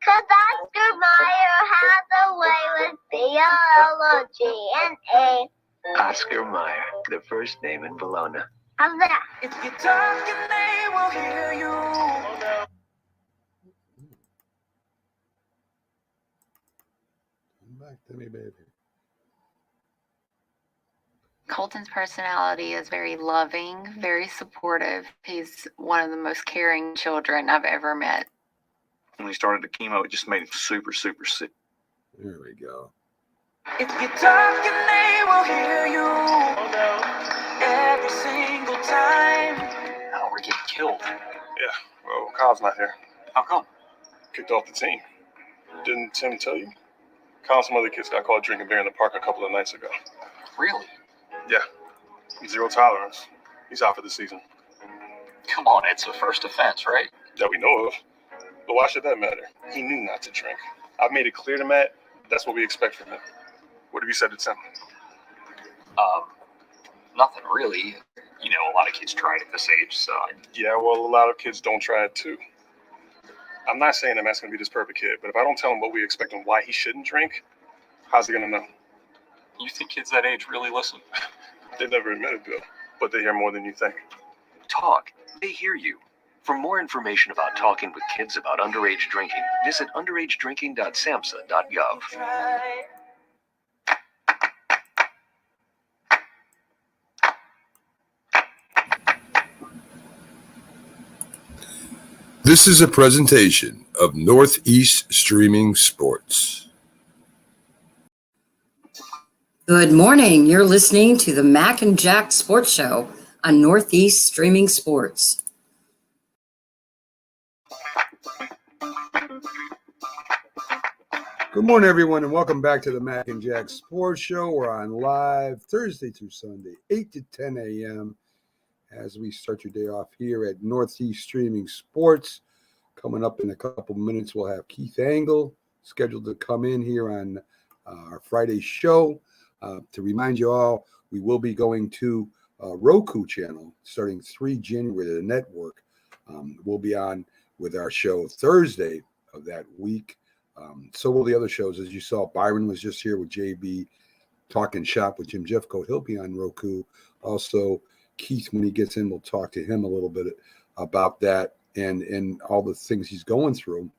'cause Oscar Mayer has a way with B-L-O-G-N-A. Oscar Mayer, the first name in Bologna. How's that? If you talk, they will hear you. Come back to me, baby. Colton's personality is very loving, very supportive. He's one of the most caring children I've ever met. When he started the chemo, it just made him super, super sick. There we go. If you talk, they will hear you. Every single time. Now we're getting killed. Yeah, well, Kyle's not here. How come? Kicked off the team. Didn't Tim tell you? Kyle and some other kids got caught drinking beer in the park a couple of nights ago. Really? Yeah. Zero tolerance. He's out for the season. Come on, it's a first offense, right? That we know of. But why should that matter? He knew not to drink. I've made it clear to Matt, that's what we expect from him. What have you said to Tim? Nothing really. You know, a lot of kids try it at this age, so. Yeah, well, a lot of kids don't try it too. I'm not saying that Matt's going to be this perfect kid, but if I don't tell him what we expect and why he shouldn't drink, how's he going to know? You think kids that age really listen? They never admitted, Bill, but they hear more than you think. Talk. They hear you. For more information about talking with kids about underage drinking, visit underagedrinking.samhsa.gov. This is a presentation of Northeast Streaming Sports. Good morning. You're listening to the Mac and Jack Sports Show on Northeast Streaming Sports. Good morning, everyone, and welcome back to the Mac and Jack Sports Show. We're on live Thursday through Sunday, 8 to 10 a.m. as we start your day off here at Northeast Streaming Sports. Coming up in a couple minutes, we'll have Keith Angle scheduled to come in here on our Friday show. To remind you all, we will be going to Roku channel starting 3 January. The network will be on with our show Thursday of that week. So will the other shows. As you saw, Byron was just here with JB talking shop with Jim Jeffcoat. He'll be on Roku. Also, Keith, when he gets in, we'll talk to him a little bit about that and all the things he's going through.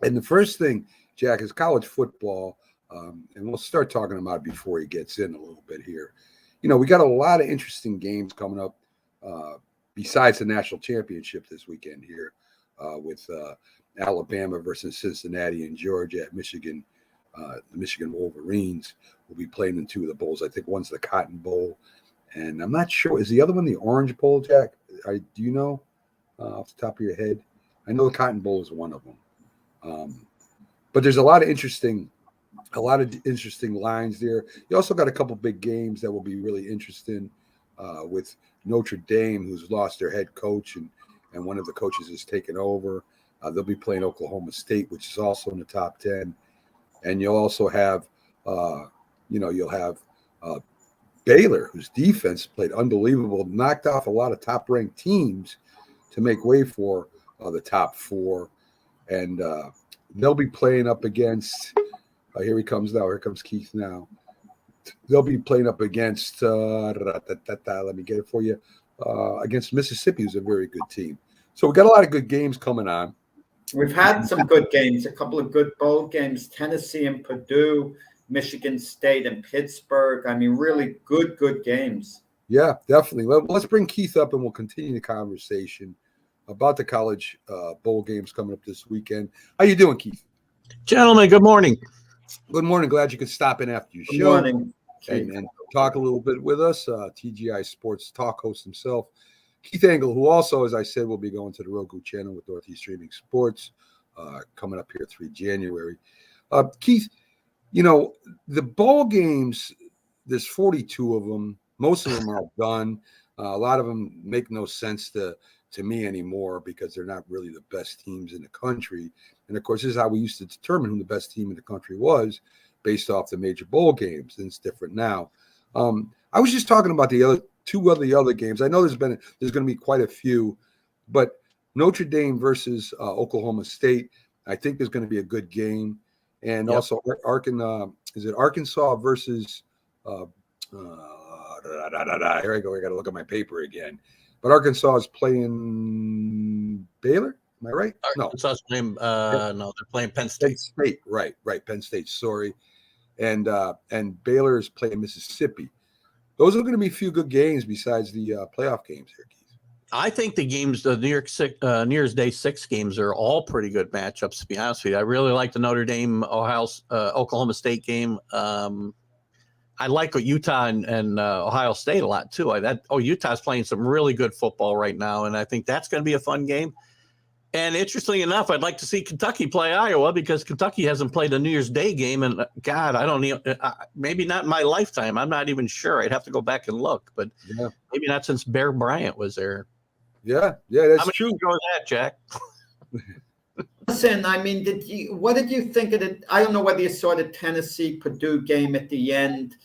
And the first thing, Jack, is college football. And we'll start talking about it before he gets in a little bit here. You know, we got a lot of interesting games coming up besides the national championship this weekend here with Alabama versus Cincinnati and Georgia at Michigan. The Michigan Wolverines will be playing in 2 of the bowls. I think one's the Cotton Bowl, and I'm not sure. Is the other one the Orange Bowl, Jack? Do you know off the top of your head? I know the Cotton Bowl is one of them. But there's a lot of interesting lines there. You also got a couple big games that will be really interesting with Notre Dame, who's lost their head coach, and one of the coaches is taken over. They'll be playing Oklahoma State, which is also in the top 10. And you'll also have, Baylor, whose defense played unbelievable, knocked off a lot of top-ranked teams to make way for the top 4. And they'll be playing up against here he comes now. Here comes Keith now. They'll be playing up against, let me get it for you, against Mississippi, who's a very good team. So we've got a lot of good games coming on. We've had some good games, a couple of good bowl games, Tennessee and Purdue, Michigan State and Pittsburgh. I mean, really good games. Yeah, definitely. Let's bring Keith up and we'll continue the conversation about the college bowl games coming up this weekend. How you doing, Keith? Gentlemen, good morning. Good morning. Glad you could stop in after your show. Good morning. And talk a little bit with us. TGI Sports talk host himself, Keith Angle, who also, as I said, will be going to the Roku channel with Northeast Streaming Sports coming up here 3 January. Keith, you know, the bowl games, there's 42 of them. Most of them are done. A lot of them make no sense to me anymore because they're not really the best teams in the country. And, of course, this is how we used to determine who the best team in the country was based off the major bowl games. And it's different now. I was just talking about the other two of the other games. I know there's going to be quite a few, but Notre Dame versus Oklahoma State, I think there's going to be a good game. And also Arkansas versus here I go. I got to look at my paper again. But Arkansas is playing Baylor. Am I right? Arkansas is playing. No, they're playing Penn State. Right. Penn State. Sorry, and Baylor is playing Mississippi. Those are going to be a few good games besides the playoff games here, Keith. I think the games, the New Year's Day 6 games, are all pretty good matchups. To be honest with you, I really like the Notre Dame Oklahoma State game. I like Utah and Ohio State a lot too. Utah's playing some really good football right now, and I think that's going to be a fun game. And interestingly enough, I'd like to see Kentucky play Iowa because Kentucky hasn't played a New Year's Day game, and God, I don't even maybe not in my lifetime. I'm not even sure. I'd have to go back and look, but maybe not since Bear Bryant was there. Yeah, that's true. Go with that, Jack. Listen, I mean, what did you think of it? I don't know whether you saw the Tennessee Purdue game at the end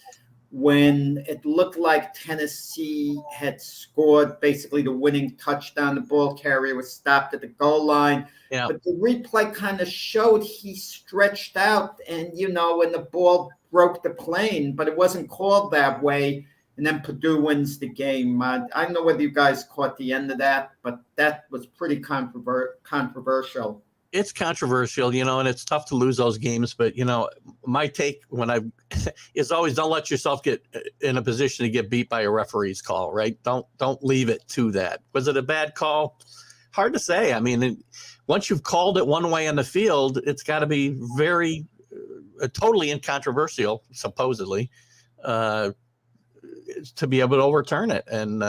when it looked like Tennessee had scored basically the winning touchdown. The ball carrier was stopped at the goal line. Yeah. But the replay kind of showed he stretched out and, and the ball broke the plane, but it wasn't called that way. and then Purdue wins the game. I don't know whether you guys caught the end of that, but that was pretty controversial. It's controversial, and it's tough to lose those games. But, my take is always don't let yourself get in a position to get beat by a referee's call, right? Don't leave it to that. Was it a bad call? Hard to say. I mean, once you've called it one way on the field, it's got to be very totally incontroversial, supposedly, to be able to overturn it. And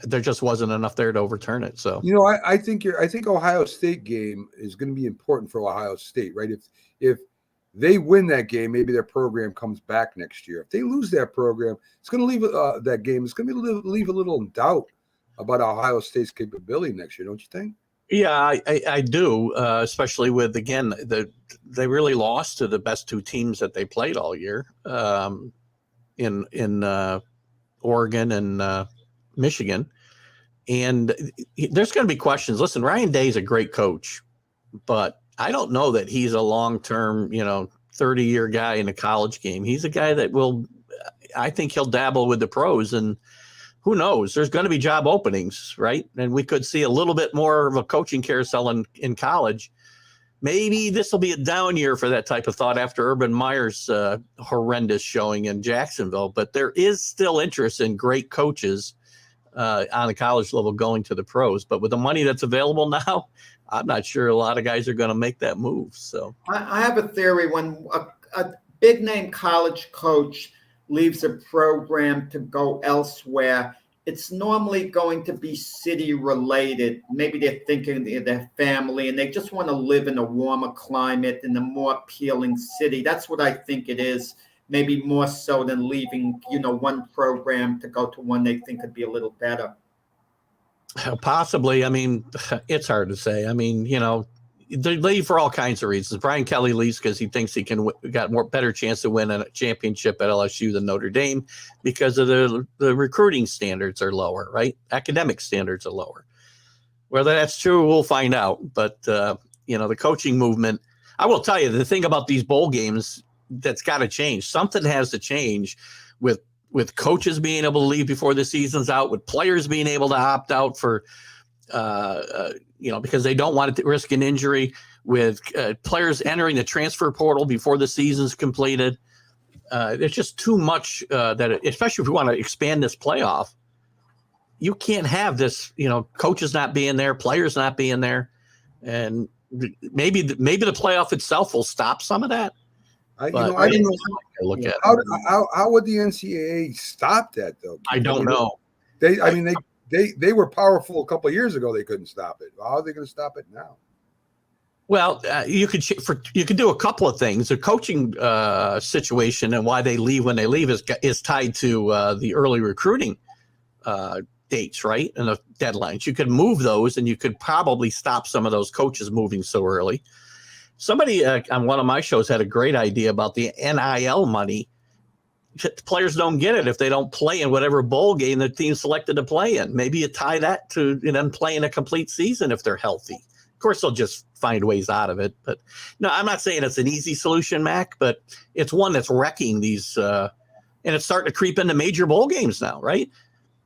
there just wasn't enough there to overturn it. So, I think Ohio State game is going to be important for Ohio State, right? If they win that game, maybe their program comes back next year. If they lose that program, it's going to leave that game. It's going to leave a little in doubt about Ohio State's capability next year, don't you think? Yeah, I do, especially with, again, they really lost to the best two teams that they played all year in Oregon and Michigan. And there's going to be questions. Listen, Ryan Day is a great coach, but I don't know that he's a long-term, 30-year guy in a college game. He's a guy that I think he'll dabble with the pros, and who knows? There's going to be job openings, right? And we could see a little bit more of a coaching carousel in college. Maybe this will be a down year for that type of thought after Urban Meyer's horrendous showing in Jacksonville. But there is still interest in great coaches on the college level going to the pros. But with the money that's available now, I'm not sure a lot of guys are going to make that move. So I have a theory. When a big-name college coach leaves a program to go elsewhere, it's normally going to be city related. Maybe they're thinking of their family and they just want to live in a warmer climate in a more appealing city. That's what I think it is. Maybe more so than leaving, one program to go to one they think could be a little better. Possibly. I mean, it's hard to say. I mean, they leave for all kinds of reasons. Brian Kelly leaves because he thinks he got better chance to win a championship at LSU than Notre Dame because of the recruiting standards are lower, right? Academic standards are lower. Whether that's true, we'll find out. But the coaching movement, I will tell you, the thing about these bowl games that's got to change. Something has to change with coaches being able to leave before the season's out, with players being able to opt out for because they don't want to risk an injury, with players entering the transfer portal before the season's completed. There's just too much especially if we want to expand this playoff, you can't have this, coaches not being there, players not being there. And maybe the playoff itself will stop some of that. I don't know. How would the NCAA stop that, though? I don't know. They were powerful a couple of years ago. They couldn't stop it. How are they going to stop it now? Well, you could do a couple of things. The coaching situation and why they leave when they leave is tied to the early recruiting dates, right, and the deadlines. You could move those, and you could probably stop some of those coaches moving so early. Somebody on one of my shows had a great idea about the NIL money. Players don't get it if they don't play in whatever bowl game the team selected to play in. Maybe you tie that to them playing a complete season if they're healthy. Of course, they'll just find ways out of it. But no, I'm not saying it's an easy solution, Mac, but it's one that's wrecking these. And it's starting to creep into major bowl games now, right?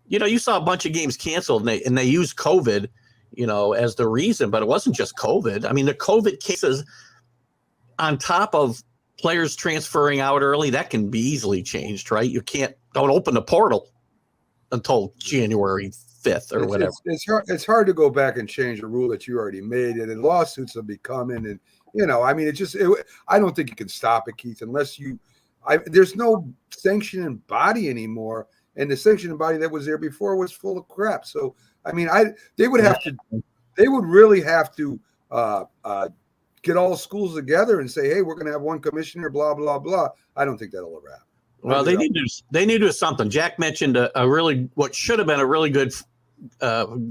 You saw a bunch of games canceled and they used COVID, as the reason, but it wasn't just COVID. I mean, the COVID cases on top of players transferring out early, that can be easily changed, right? You don't open the portal until January 5th or whatever. It's hard to go back and change a rule that you already made, and then lawsuits will be coming. And, I don't think you can stop it, Keith, unless there's no sanctioning body anymore. And the sanctioning body that was there before was full of crap. So, they would really have to get all schools together and say, hey, we're going to have one commissioner, blah, blah, blah. I don't think that'll ever happen. Well, they need to do something. Jack mentioned what should have been a really good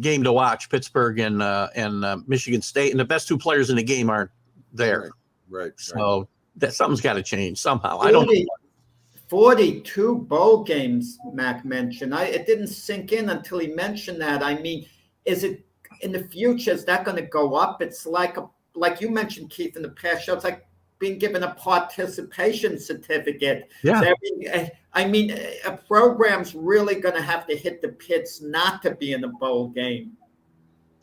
game to watch, Pittsburgh and Michigan State, and the best two players in the game aren't there. Right. So that something's got to change somehow. I don't know. 42 bowl games, Mac mentioned. It didn't sink in until he mentioned that. I mean, is it in the future, is that going to go up? It's like you mentioned, Keith, in the past show, it's like being given a participation certificate. Yeah. So, I mean, a program's really going to have to hit the pits not to be in a bowl game.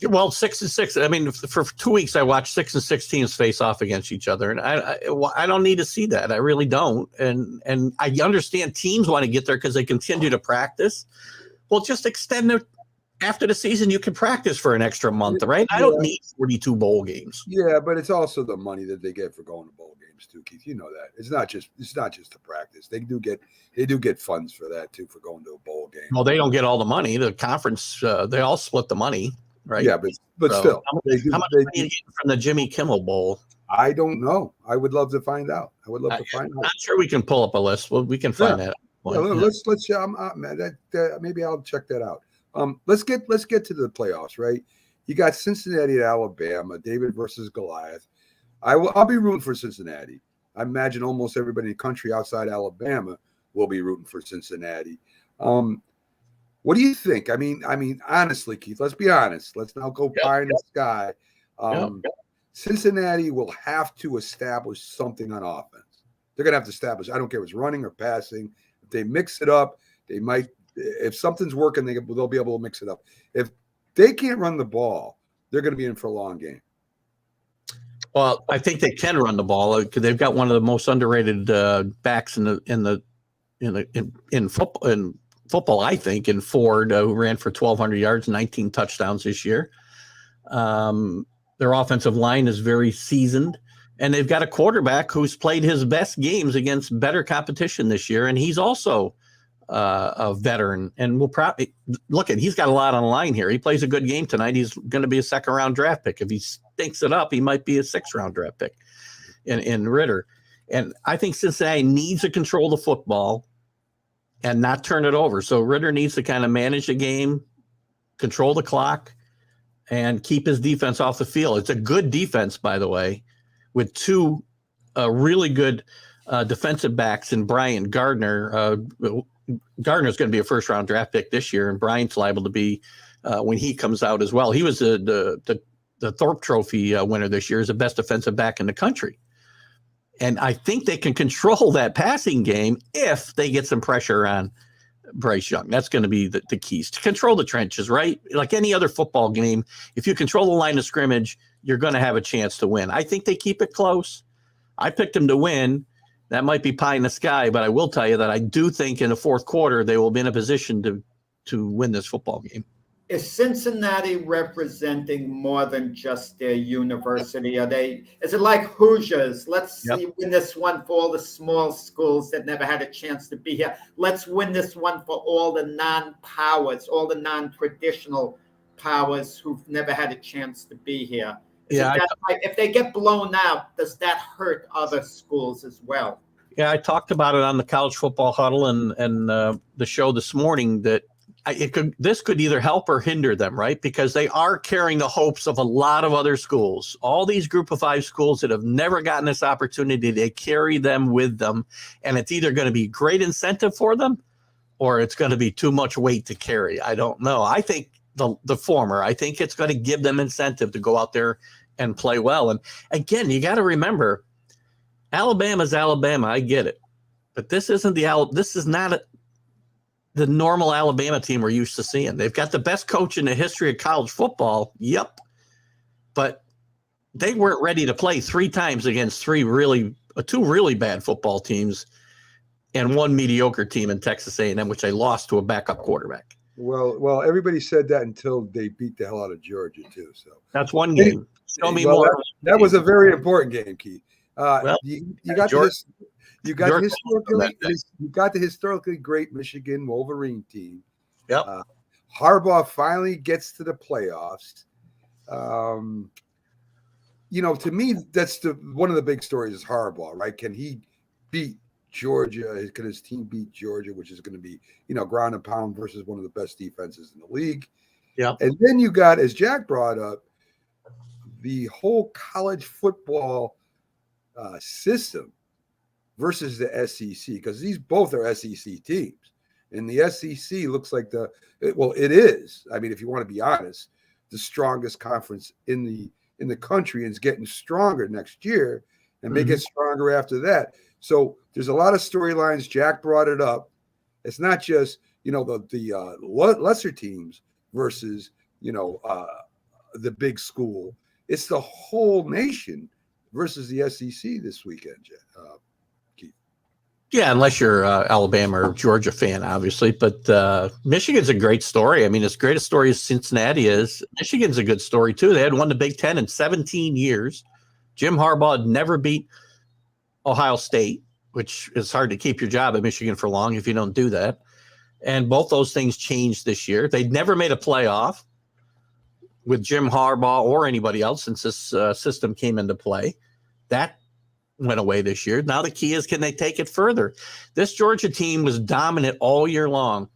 Well, 6-6. I mean, for 2 weeks, I watched 6 and 6 teams face off against each other, and I don't need to see that. I really don't. And I understand teams want to get there because they continue to practice. Well, just extend it after the season. You can practice for an extra month, right? I don't need 42 bowl games. Yeah, but it's also the money that they get for going to bowl games too, Keith. You know that it's not just to practice. They do get funds for that too, for going to a bowl game. Well, they don't get all the money. The conference, they all split the money. Right. Yeah, but still, how much money are you getting from the Jimmy Kimmel Bowl? I don't know. I would love to find out. I'm sure we can pull up a list. Well, we can find that. Yeah, let's. Maybe I'll check that out. Let's get to the playoffs. Right, you got Cincinnati at Alabama, David versus Goliath. I'll be rooting for Cincinnati. I imagine almost everybody in the country outside Alabama will be rooting for Cincinnati. What do you think? I mean, honestly, Keith, let's be honest. Let's not go pie in the sky. Cincinnati will have to establish something on offense. They're going to have to establish. I don't care if it's running or passing. If they mix it up, they might. If something's working, they'll be able to mix it up. If they can't run the ball, they're going to be in for a long game. Well, I think they can run the ball because they've got one of the most underrated backs in football, I think, in Ford, who ran for 1,200 yards, 19 touchdowns this year. Their offensive line is very seasoned, and they've got a quarterback who's played his best games against better competition this year, and he's also a veteran. And we'll probably he's got a lot on the line here. He plays a good game tonight. He's going to be a second-round draft pick. If he stinks it up, he might be a sixth-round draft pick in Ritter. And I think Cincinnati needs to control the football and not turn it over. So Ritter needs to kind of manage the game, control the clock, and keep his defense off the field. It's a good defense, by the way, with two really good defensive backs in Brian Gardner. Gardner's going to be a first-round draft pick this year, and Bryant's liable to be when he comes out as well. He was the Thorpe Trophy winner this year as the best defensive back in the country. And I think they can control that passing game if they get some pressure on Bryce Young. That's going to be the keys to control the trenches, right? Like any other football game, if you control the line of scrimmage, you're going to have a chance to win. I think they keep it close. I picked them to win. That might be pie in the sky, but I will tell you that I do think in the fourth quarter they will be in a position to win this football game. Is Cincinnati representing more than just their university? Is it like Hoosiers? Let's win this one for all the small schools that never had a chance to be here. Let's win this one for all the non-powers, all the non-traditional powers who've never had a chance to be here. If they get blown out, does that hurt other schools as well? Yeah, I talked about it on the College Football Huddle and the show this morning that this could either help or hinder them, right? Because they are carrying the hopes of a lot of other schools. All these Group of Five schools that have never gotten this opportunity, they carry them with them. And it's either going to be great incentive for them or it's going to be too much weight to carry. I don't know. I think the former. I think it's going to give them incentive to go out there and play well. And again, you got to remember, Alabama's Alabama. I get it. But this is not the normal Alabama team we're used to seeing. They've got the best coach in the history of college football. Yep. But they weren't ready to play three times against two really bad football teams and one mediocre team in Texas A&M, which they lost to a backup quarterback. Well, everybody said that until they beat the hell out of Georgia too. So that's one game. Show me more. That was a very important game, Keith. You got the historically great Michigan Wolverine team. Yep. Harbaugh finally gets to the playoffs. To me, that's one of the big stories is Harbaugh, right? Can he beat Georgia? Can his team beat Georgia, which is going to be, ground and pound versus one of the best defenses in the league? Yeah. And then you got, as Jack brought up, the whole college football system versus the SEC, because these both are SEC teams, and the SEC looks like it is. I mean, if you want to be honest, the strongest conference in the country, and is getting stronger next year. and make it stronger after that. So there's a lot of storylines. Jack brought it up. It's not just, the lesser teams versus, the big school. It's the whole nation versus the SEC this weekend, Keith. Yeah, unless you're Alabama or Georgia fan, obviously. But Michigan's a great story. I mean, as great a story as Cincinnati is, Michigan's a good story, too. They had won the Big Ten in 17 years. Jim Harbaugh had never beat Ohio State, which is hard to keep your job at Michigan for long if you don't do that. And both those things changed this year. They'd never made a playoff with Jim Harbaugh or anybody else since this system came into play. That went away this year. Now the key is, can they take it further? This Georgia team was dominant all year long.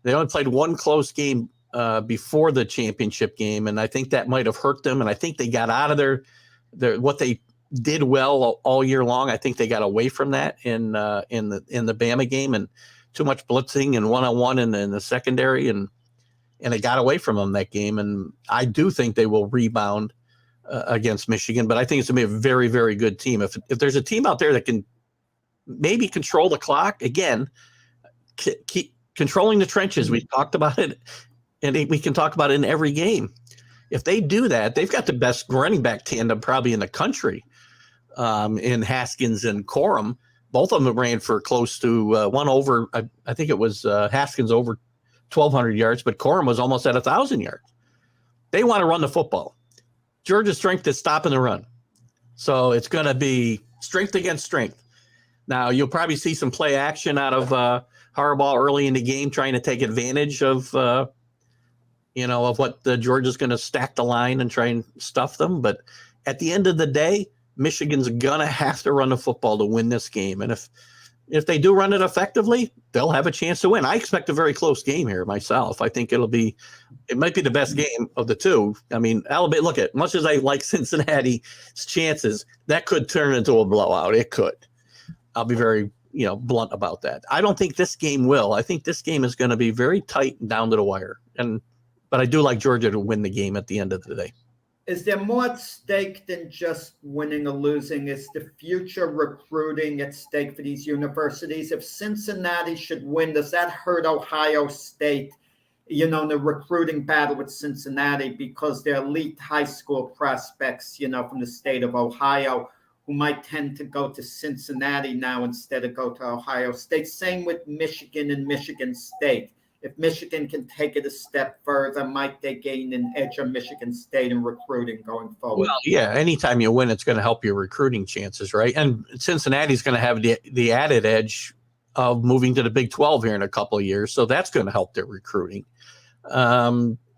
They only played one close game before the championship game, and I think that might have hurt them. And I think they got out of their what they did well all year long. I think they got away from that in the Bama game, and too much blitzing and one-on-one in the secondary, and they got away from them that game. And I do think they will rebound against Michigan, but I think it's going to be a very, very good team. If there's a team out there that can maybe control the clock, again, keep controlling the trenches. We talked about it, and we can talk about it in every game. If they do that, they've got the best running back tandem probably in the country in Haskins and Corum. Both of them ran for close to one over. I think it was Haskins over 1,200 yards, but Corum was almost at 1,000 yards. They want to run the football. Georgia's strength is stopping the run. So it's going to be strength against strength. Now, you'll probably see some play action out of Harbaugh early in the game, trying to take advantage of what Georgia's going to stack the line and try and stuff them. But at the end of the day, Michigan's going to have to run the football to win this game. And if they do run it effectively, they'll have a chance to win. I expect a very close game here myself. I think it might be the best game of the two. I mean, Alabama, look at, much as I like Cincinnati's chances, that could turn into a blowout. It could. I'll be very, blunt about that. I don't think this game will. I think this game is going to be very tight and down to the wire. But I do like Georgia to win the game at the end of the day. Is there more at stake than just winning or losing? Is the future recruiting at stake for these universities? If Cincinnati should win, does that hurt Ohio State, in the recruiting battle with Cincinnati, because they're elite high school prospects, from the state of Ohio, who might tend to go to Cincinnati now instead of go to Ohio State? Same with Michigan and Michigan State. If Michigan can take it a step further, might they gain an edge on Michigan State in recruiting going forward? Well, yeah, anytime you win, it's going to help your recruiting chances, right? And Cincinnati's going to have the added edge of moving to the Big 12 here in a couple of years, so that's going to help their recruiting.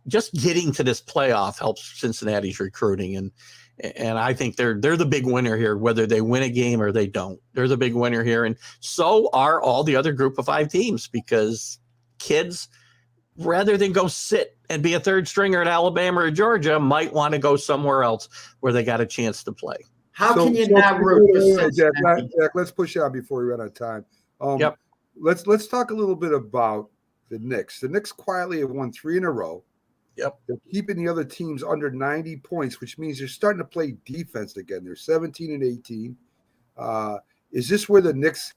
Just getting to this playoff helps Cincinnati's recruiting, and I think they're the big winner here, whether they win a game or they don't. They're the big winner here, and so are all the other group of 5 teams, because kids, rather than go sit and be a third stringer at Alabama or Georgia, might want to go somewhere else where they got a chance to play. How can you not root for Cincinnati? Jack, let's push out before we run out of time. Yep. Let's talk a little bit about the Knicks. The Knicks quietly have won 3 in a row. Yep. They're keeping the other teams under 90 points, which means they're starting to play defense again. They're 17 and 18. Is this where the Knicks?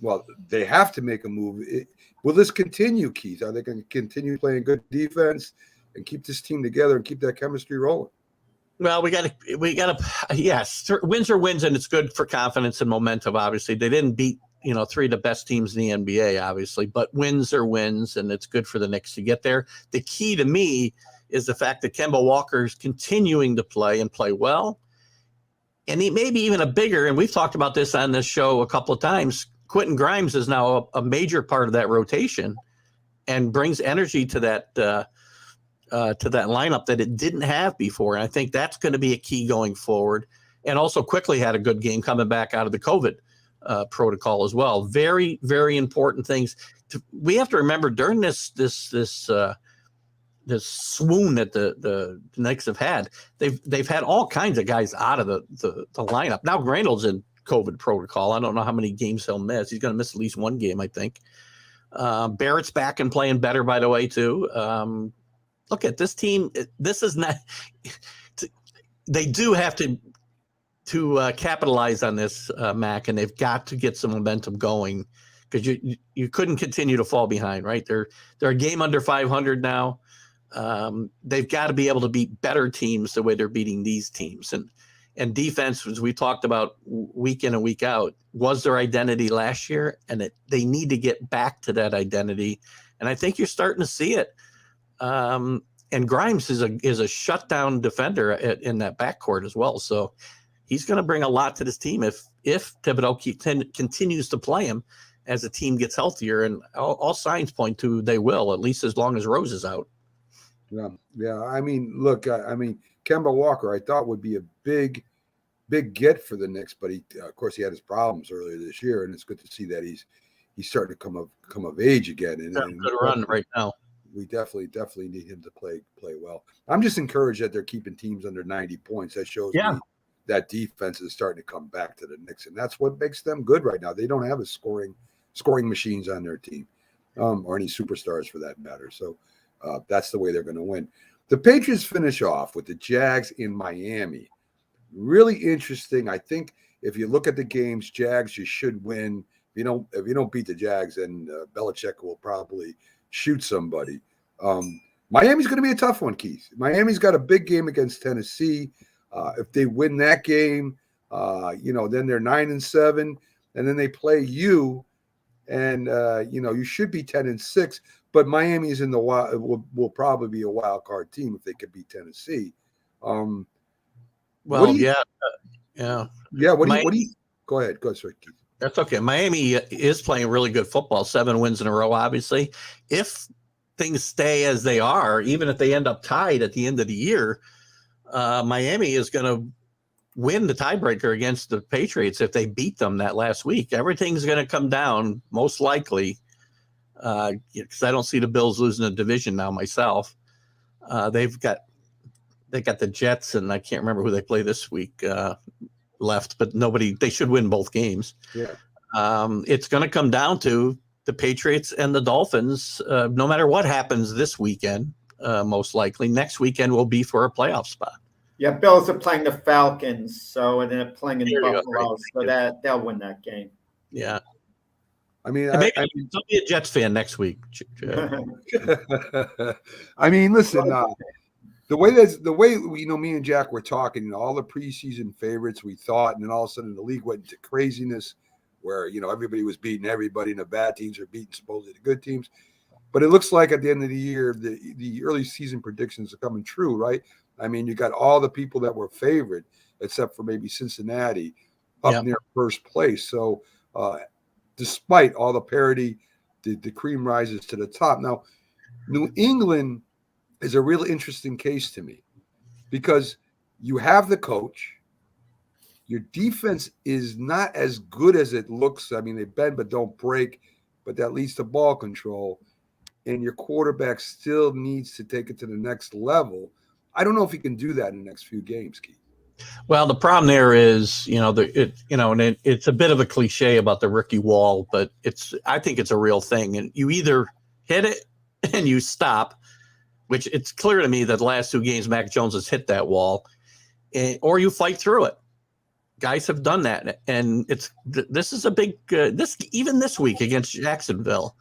Well, they have to make a move. Will this continue, Keith? Are they going to continue playing good defense and keep this team together and keep that chemistry rolling? Well, we got to, yes, wins are wins, and it's good for confidence and momentum. Obviously, they didn't beat 3 of the best teams in the NBA, obviously, but wins are wins, and it's good for the Knicks to get there. The key to me is the fact that Kemba Walker's continuing to play and play well, and he may be even a bigger. And we've talked about this on this show a couple of times. Quentin Grimes is now a major part of that rotation and brings energy to that lineup that it didn't have before. And I think that's going to be a key going forward. And also quickly had a good game coming back out of the COVID protocol as well. Very, very important things. We have to remember during this swoon that the Knicks have had, they've had all kinds of guys out of the lineup. Now Randall's in COVID protocol. I don't know how many games he'll miss. He's going to miss at least one game, I think. Barrett's back and playing better, by the way, too. Look at this team. This is not. They do have to to capitalize on this, Mac, and they've got to get some momentum going because you couldn't continue to fall behind, right? They're a game under 500 now. They've got to be able to beat better teams the way they're beating these teams. And defense, as we talked about week in and week out, was their identity last year, and they need to get back to that identity. And I think you're starting to see it. And Grimes is a shutdown defender in that backcourt as well. So he's going to bring a lot to this team if Thibodeau continues to play him as the team gets healthier. And all signs point to they will, at least as long as Rose is out. Yeah. I mean, look, Kemba Walker, I thought would be a big get for the Knicks, but of course, he had his problems earlier this year, and it's good to see that he's starting to come of age again. And good run right now. We definitely need him to play well. I'm just encouraged that they're keeping teams under 90 points. That shows me that defense is starting to come back to the Knicks, and that's what makes them good right now. They don't have a scoring machines on their team, or any superstars for that matter. So that's the way they're going to win. The Patriots finish off with the Jags in Miami. Really interesting. I think if you look at the games, Jags, you should win. If you don't beat the Jags, then Belichick will probably shoot somebody. Miami's going to be a tough one, Keith. Miami's got a big game against Tennessee. If they win that game, then they're 9-7, and then they play you, and you should be 10-6. But Miami is in the will probably be a wild card team if they could beat Tennessee. Yeah. What do you? Go ahead. Go ahead, Keith. That's okay. Miami is playing really good football, 7 wins in a row, obviously. If things stay as they are, even if they end up tied at the end of the year, Miami is going to win the tiebreaker against the Patriots if they beat them that last week. Everything's going to come down, most likely, because I don't see the Bills losing the division now myself. They got the Jets, and I can't remember who they play this week left, but they should win both games. Yeah. It's going to come down to the Patriots and the Dolphins. No matter what happens this weekend, most likely next weekend will be for a playoff spot. Yeah, Bills are playing the Falcons, and they're playing in Buffalo, right. so that they'll win that game. Yeah. I mean, maybe I'll be a Jets fan next week. I mean, listen, the way me and Jack were talking, all the preseason favorites we thought, and then all of a sudden the league went into craziness where everybody was beating everybody, and the bad teams are beating supposedly the good teams. But it looks like at the end of the year, the early season predictions are coming true, right? I mean, you got all the people that were favored, except for maybe Cincinnati, up near first place. So despite all the parity, the cream rises to the top. Now, New England is a real interesting case to me because you have the coach. Your defense is not as good as it looks. I mean, they bend but don't break, but that leads to ball control. And your quarterback still needs to take it to the next level. I don't know if he can do that in the next few games, Keith. Well, the problem there is, it's a bit of a cliche about the rookie wall, but I think it's a real thing. And you either hit it and you stop, which it's clear to me that the last 2 games, Mac Jones has hit that wall, or you fight through it. Guys have done that. And this is a big, even this week against Jacksonville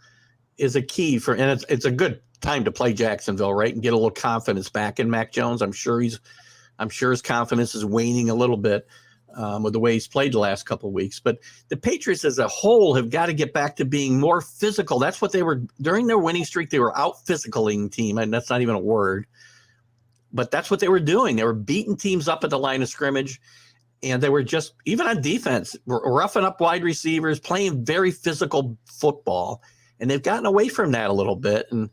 is a key and it's a good time to play Jacksonville, right? And get a little confidence back in Mac Jones. I'm sure his confidence is waning a little bit with the way he's played the last couple of weeks. But the Patriots as a whole have got to get back to being more physical. That's what they were during their winning streak. They were out physicaling team, and that's not even a word. But that's what they were doing. They were beating teams up at the line of scrimmage, and they were just, even on defense, roughing up wide receivers, playing very physical football. And they've gotten away from that a little bit. And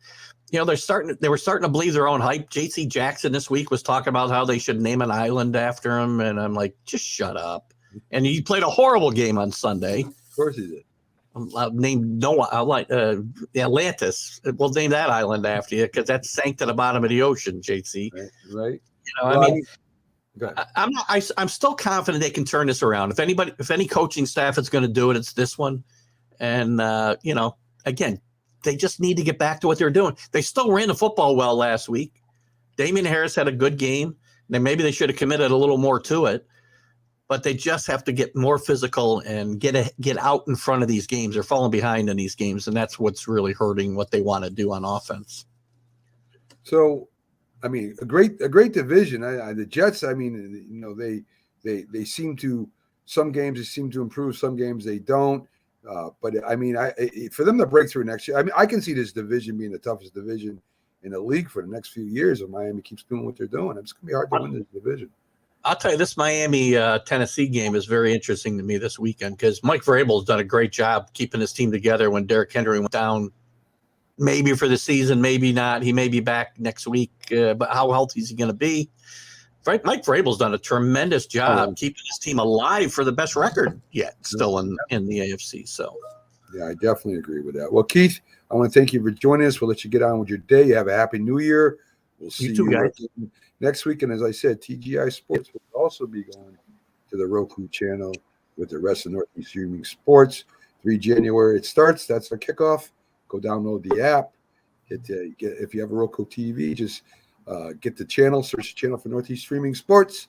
they were starting to believe their own hype. J.C. Jackson this week was talking about how they should name an island after him. And I'm like, just shut up. And he played a horrible game on Sunday. Of course he did. I'll name Noah. I like Atlantis. We'll name that island after you because that sank to the bottom of the ocean, JC. Right. I'm still confident they can turn this around. If any coaching staff is going to do it, it's this one. And again, they just need to get back to what they're doing. They still ran the football well last week. Damian Harris had a good game. Maybe they should have committed a little more to it. but they just have to get more physical and get out in front of these games. They're falling behind in these games, and that's what's really hurting what they want to do on offense. So, I mean, a great division. The Jets, I mean, you know, they seem to, some games they seem to improve, some games they don't. But I mean, for them to break through next year, I mean, I can see this division being the toughest division in the league for the next few years if Miami keeps doing what they're doing. It's going to be hard to win this division. I'll tell you, this Miami Tennessee game is very interesting to me this weekend because Mike Vrabel's done a great job keeping his team together when Derrick Henry went down. Maybe for the season, maybe not. He may be back next week, but how healthy is he going to be? Mike Vrabel's done a tremendous job keeping his team alive for the best record yet still in the AFC. So, yeah, I definitely agree with that. Well, Keith, I want to thank you for joining us. We'll let you get on with your day. You have a happy New Year. We'll see you guys next week. And as I said, TGI Sports will also be going to the Roku channel with the rest of Northeast Streaming Sports. 3 January it starts. That's the kickoff. Go download the app. If you have a Roku TV, just get the channel, search the channel for Northeast Streaming Sports,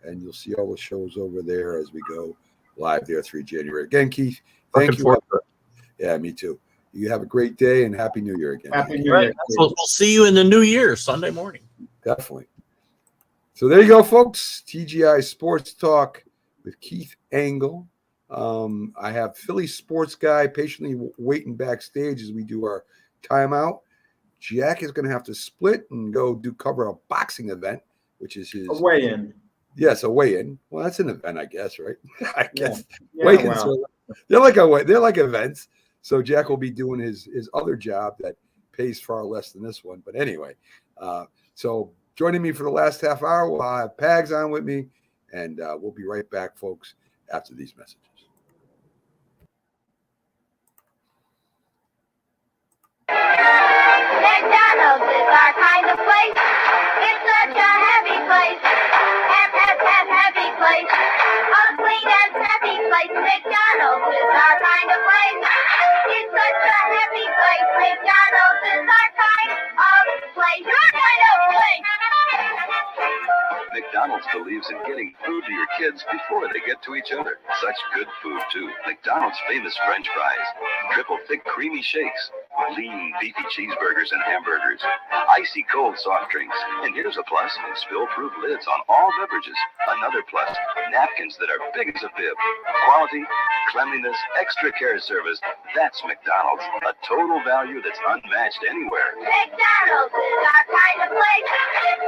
and you'll see all the shows over there as we go live there 3 January. Again, Keith, thank you. Yeah, me too. You have a great day and Happy New Year again. Happy New Year. We'll see you in the new year, Sunday morning. Definitely. So there you go, folks. TGI Sports Talk with Keith Engel. I have Philly sports guy patiently waiting backstage as we do our timeout. Jack is going to have to split and go cover a boxing event, which is his weigh-in. Yes, a weigh-in. Well, that's an event, I guess, right? I guess weigh-ins. They're like events. So Jack will be doing his other job that pays far less than this one. But anyway, so joining me for the last half hour, we'll have Pags on with me, and we'll be right back, folks, after these messages. McDonald's is our kind of place. It's such a happy place. Happy place. A clean and happy place. McDonald's is our kind of place. It's such a happy place. McDonald's is our kind of place. Your kind of place. McDonald's believes in getting food to your kids before they get to each other. Such good food, too. McDonald's famous French fries, triple thick creamy shakes, lean beefy cheeseburgers and hamburgers, icy cold soft drinks. And here's a plus, spill-proof lids on all beverages. Another plus, napkins that are big as a bib. Quality, cleanliness, extra care service. That's McDonald's. A total value that's unmatched anywhere. McDonald's is our kind of place.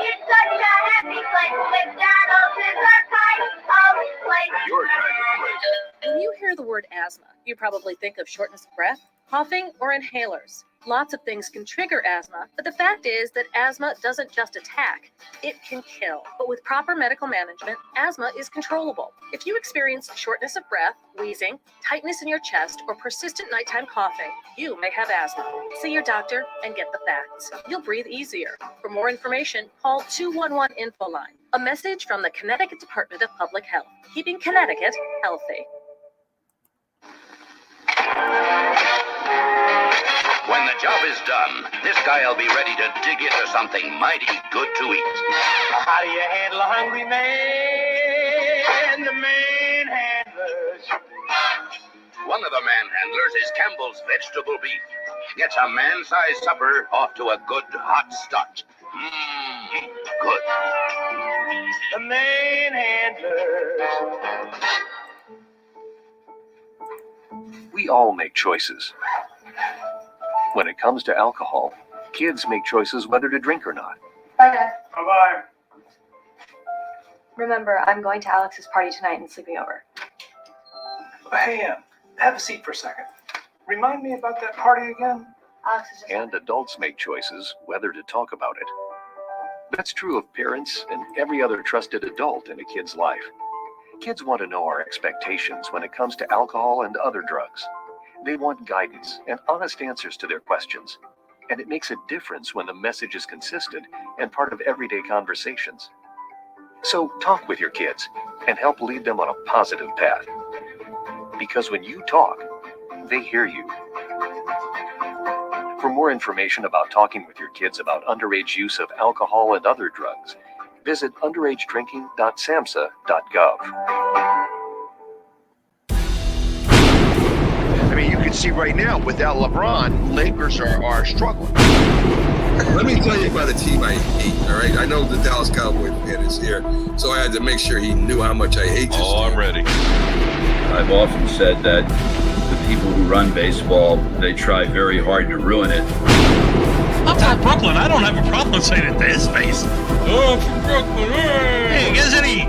It's such a happy place. McDonald's is our kind of place. Your kind of place. When you hear the word asthma, you probably think of shortness of breath, coughing, or inhalers. Lots of things can trigger asthma, but the fact is that asthma doesn't just attack, it can kill. But with proper medical management, asthma is controllable. If you experience shortness of breath, wheezing, tightness in your chest, or persistent nighttime coughing, you may have asthma. See your doctor and get the facts. You'll breathe easier. For more information, call 211-INFO-LINE. A message from the Connecticut Department of Public Health, keeping Connecticut healthy. When the job is done, this guy'll be ready to dig into something mighty good to eat. How do you handle a hungry man? The manhandlers. One of the manhandlers is Campbell's vegetable beef. Gets a man-sized supper off to a good hot start. Good. The manhandlers. We all make choices. When it comes to alcohol, kids make choices whether to drink or not. Bye, Dad. Bye-bye. Remember, I'm going to Alex's party tonight and sleeping over. Hey, have a seat for a second. Remind me about that party again? Alex is just... And adults make choices whether to talk about it. That's true of parents and every other trusted adult in a kid's life. Kids want to know our expectations when it comes to alcohol and other drugs. They want guidance and honest answers to their questions. And it makes a difference when the message is consistent and part of everyday conversations. So talk with your kids and help lead them on a positive path. Because when you talk, they hear you. For more information about talking with your kids about underage use of alcohol and other drugs, visit underagedrinking.samhsa.gov. can see right now, without LeBron, Lakers are struggling. Let me tell you about a team I hate, all right? I know the Dallas Cowboy fan is here, so I had to make sure he knew how much I hate this team. I'm ready. I've often said that the people who run baseball, they try very hard to ruin it. I'm from Brooklyn. I don't have a problem saying it to his face. Oh, I'm from Brooklyn. Hey, isn't he?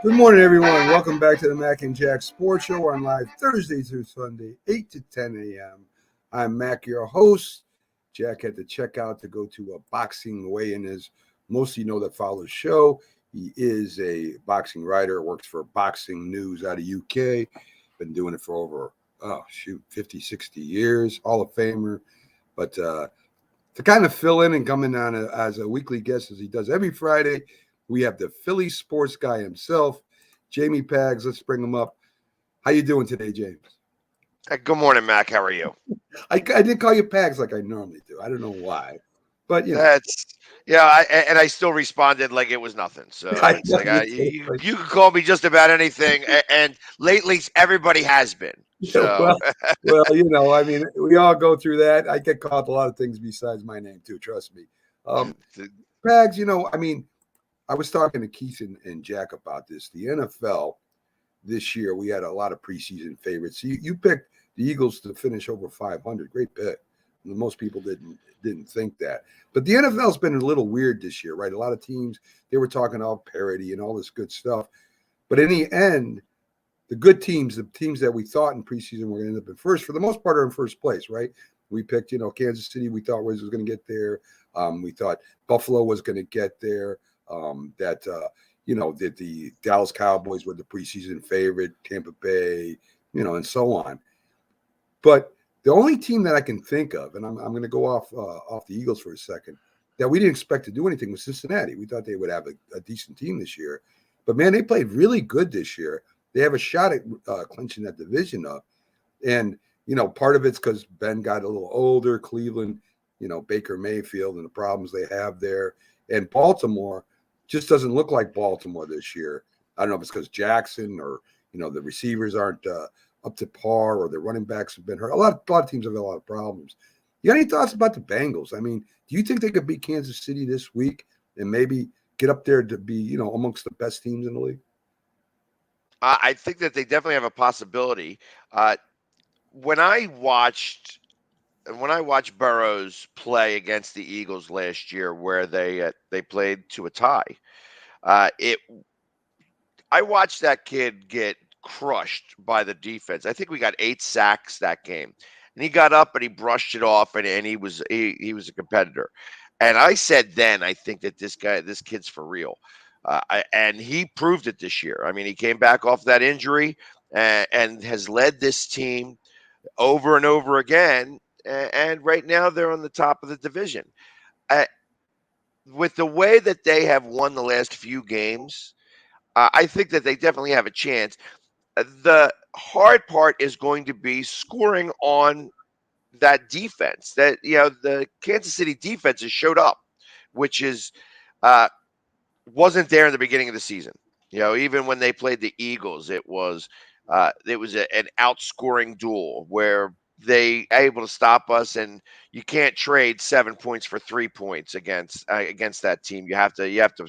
Good morning, everyone. Welcome back to the Mac and Jack Sports Show. We're on live Thursday through Sunday, 8 to 10 a.m. I'm Mac, your host. Jack had to check out to go to a boxing weigh-in. As most of you know that follow the show, he is a boxing writer, works for Boxing News out of UK. Been doing it for over, 50, 60 years. Hall of Famer. But to kind of fill in and come in on as a weekly guest, as he does every Friday, we have the Philly sports guy himself, Jamie Pags. Let's bring him up. How you doing today, James? Good morning, Mac. How are you? I didn't call you Pags like I normally do. I don't know why, but you know. I still responded like it was nothing. So it's like you can call me just about anything, and lately everybody has been. So. well, you know, I mean, we all go through that. I get called a lot of things besides my name too. Trust me. Pags, you know, I mean. I was talking to Keith and Jack about this. The NFL this year, we had a lot of preseason favorites. You picked the Eagles to finish over 500. Great pick. Most people didn't think that. But the NFL's been a little weird this year, right? A lot of teams, they were talking about parity and all this good stuff. But in the end, the good teams, the teams that we thought in preseason were going to end up in first, for the most part, are in first place, right? We picked, Kansas City, we thought was going to get there. We thought Buffalo was going to get there. That the Dallas Cowboys were the preseason favorite, Tampa Bay, and so on. But the only team that I can think of, and I'm going to go off the Eagles for a second, that we didn't expect to do anything was Cincinnati. We thought they would have a decent team this year. But, man, they played really good this year. They have a shot at clinching that division up. And, part of it's because Ben got a little older, Cleveland, Baker Mayfield and the problems they have there. And Baltimore just doesn't look like Baltimore this year. I don't know if it's because Jackson or, the receivers aren't up to par or the running backs have been hurt. A lot of teams have had a lot of problems. You got any thoughts about the Bengals? I mean, do you think they could beat Kansas City this week and maybe get up there to be, amongst the best teams in the league? I think that they definitely have a possibility. When I watched Burrows play against the Eagles last year, where they played to a tie, I watched that kid get crushed by the defense. I think we got 8 sacks that game, and he got up and he brushed it off, and he was a competitor. And I said then, I think that this kid's for real, and he proved it this year. I mean, he came back off that injury and has led this team over and over again. And right now they're on the top of the division. With the way that they have won the last few games, I think that they definitely have a chance. The hard part is going to be scoring on that defense. That the Kansas City defense has showed up, which is wasn't there in the beginning of the season. Even when they played the Eagles, it was an outscoring duel where they are able to stop us, and you can't trade 7 points for 3 points against that team. You have to,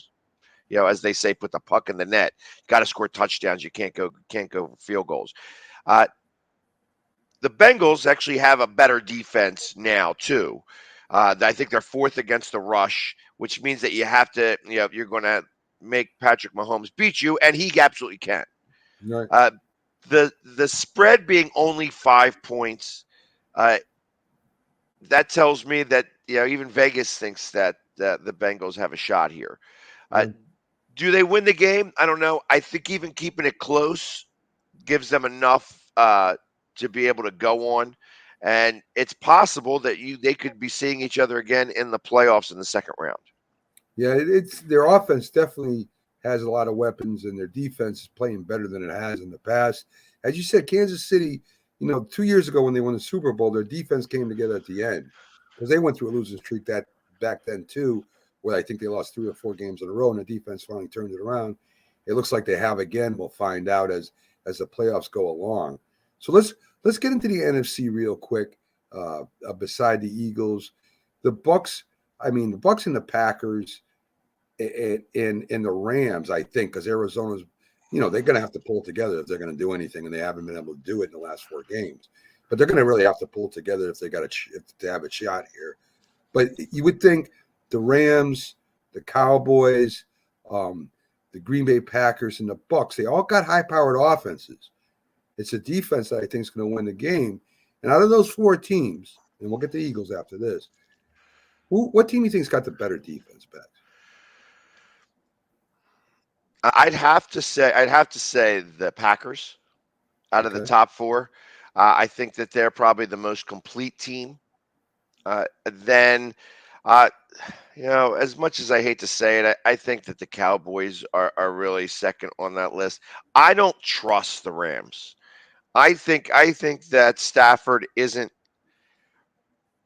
as they say, put the puck in the net. You got to score touchdowns. You can't go field goals. The Bengals actually have a better defense now too. I think they're 4th against the rush, which means that you have to, you're going to make Patrick Mahomes beat you, and he absolutely can. Right. The spread being only 5 points, that tells me that even Vegas thinks that the Bengals have a shot here. Do they win the game? I don't know. I think even keeping it close gives them enough to be able to go on and it's possible that they could be seeing each other again in the playoffs in the second round. Yeah, it's their offense definitely has a lot of weapons, and their defense is playing better than it has in the past. As you said, Kansas City, 2 years ago when they won the Super Bowl, their defense came together at the end because they went through a losing streak that back then too, where I think they lost 3 or 4 games in a row, and the defense finally turned it around. It looks like they have again. We'll find out as the playoffs go along. So let's get into the NFC real quick. Beside the Eagles, the Bucks. I mean, the Bucks and the Packers, and the Rams. I think because Arizona's, they're going to have to pull it together if they're going to do anything, and they haven't been able to do it in the last 4 games. But they're going to really have to pull it together if they if they have a shot here. But you would think the Rams, the Cowboys, the Green Bay Packers, and the Bucks, they all got high-powered offenses. It's a defense that I think is going to win the game. And out of those 4 teams, and we'll get the Eagles after this, what team do you think's got the better defense, Pat? I'd have to say the Packers out of the top 4. I think that they're probably the most complete team. Then, as much as I hate to say it, I think that the Cowboys are really second on that list. I don't trust the Rams. I think that Stafford isn't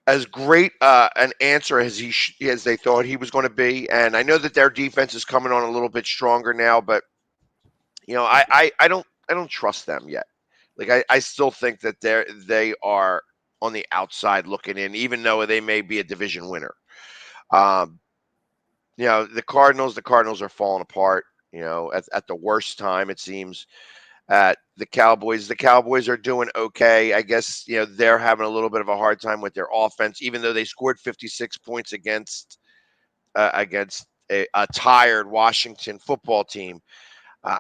as great an answer as as they thought he was going to be, and I know that their defense is coming on a little bit stronger now, but I don't trust them yet. Like I still think that they are on the outside looking in, even though they may be a division winner. The Cardinals are falling apart. At the worst time it seems. At the Cowboys are doing okay. I guess they're having a little bit of a hard time with their offense, even though they scored 56 points against a tired Washington football team.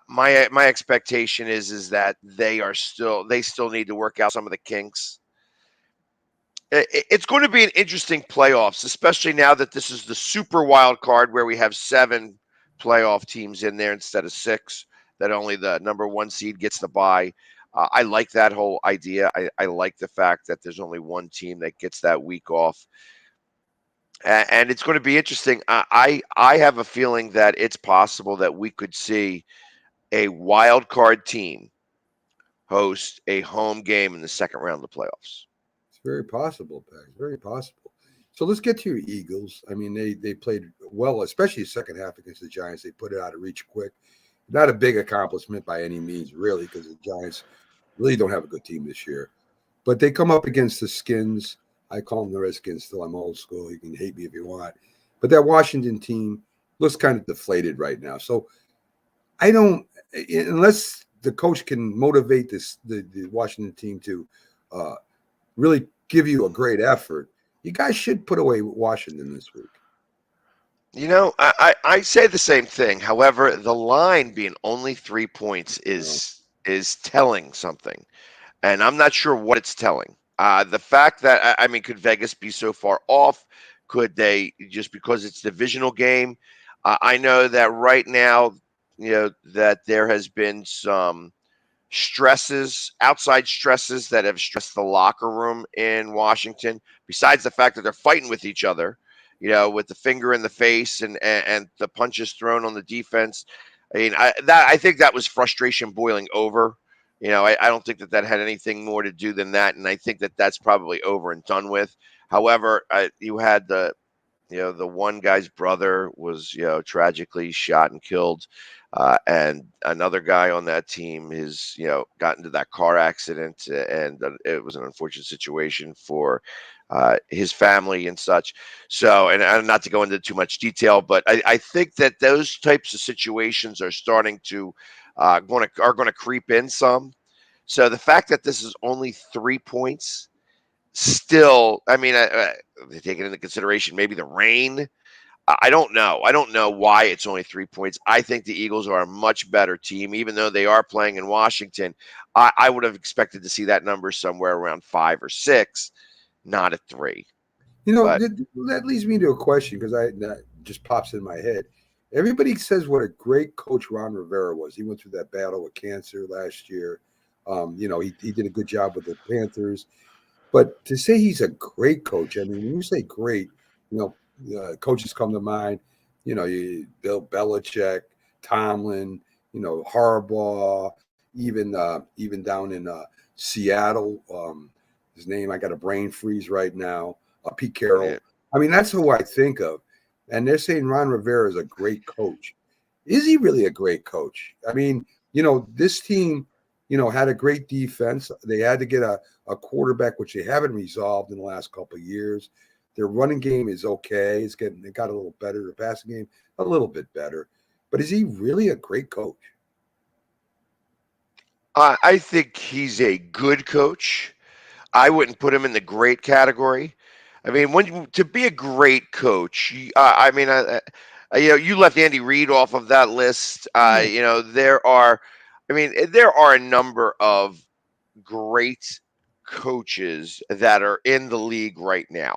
My expectation is that they still need to work out some of the kinks. It's going to be an interesting playoffs, especially now that this is the super wild card where we have 7 playoff teams in there instead of 6. That only the number 1 seed gets the bye. I like that whole idea. I like the fact that there's only 1 team that gets that week off. And it's going to be interesting. I have a feeling that it's possible that we could see a wild card team host a home game in the second round of the playoffs. It's very possible, Pat. Very possible. So let's get to your Eagles. I mean, they played well, especially the second half against the Giants. They put it out of reach quick. Not a big accomplishment by any means, really, because the Giants really don't have a good team this year. But they come up against the Skins. I call them the Redskins still. I'm old school. You can hate me if you want. But that Washington team looks kind of deflated right now. So I don't – unless the coach can motivate the Washington team to really give you a great effort, you guys should put away Washington this week. I say the same thing. However, the line being only 3 points is telling something, and I'm not sure what it's telling. The fact that could Vegas be so far off? Could they just because it's a divisional game? I know that right now, that there has been some outside stresses that have stressed the locker room in Washington. Besides the fact that they're fighting with each other. With the finger in the face and the punches thrown on the defense. I think that was frustration boiling over. I don't think that had anything more to do than that, and I think that that's probably over and done with. However, you had the one guy's brother was tragically shot and killed, and another guy on that team is got into that car accident, and it was an unfortunate situation for his family and such. So, and not to go into too much detail, but I think that those types of situations are starting to going to creep in some. So the fact that this is only 3 points, still, taking into consideration maybe the rain. I don't know. I don't know why it's only 3 points. I think the Eagles are a much better team, even though they are playing in Washington. I would have expected to see that number somewhere around 5 or 6. Not at 3. That leads me to a question because that just pops in my head. Everybody says what a great coach Ron Rivera was. He went through that battle with cancer last year. He did a good job with the Panthers. But to say he's a great coach, I mean, when you say great, coaches come to mind. Bill Belichick, Tomlin, Harbaugh, even down in Seattle. His name, I got a brain freeze right now. Pete Carroll. Yeah. I mean, that's who I think of. And they're saying Ron Rivera is a great coach. Is he really a great coach? I mean, this team, had a great defense. They had to get a quarterback, which they haven't resolved in the last couple of years. Their running game is okay. It got a little better. The passing game, a little bit better. But is he really a great coach? I think he's a good coach. I wouldn't put him in the great category. I mean, to be a great coach, you left Andy Reid off of that list. There are a number of great coaches that are in the league right now.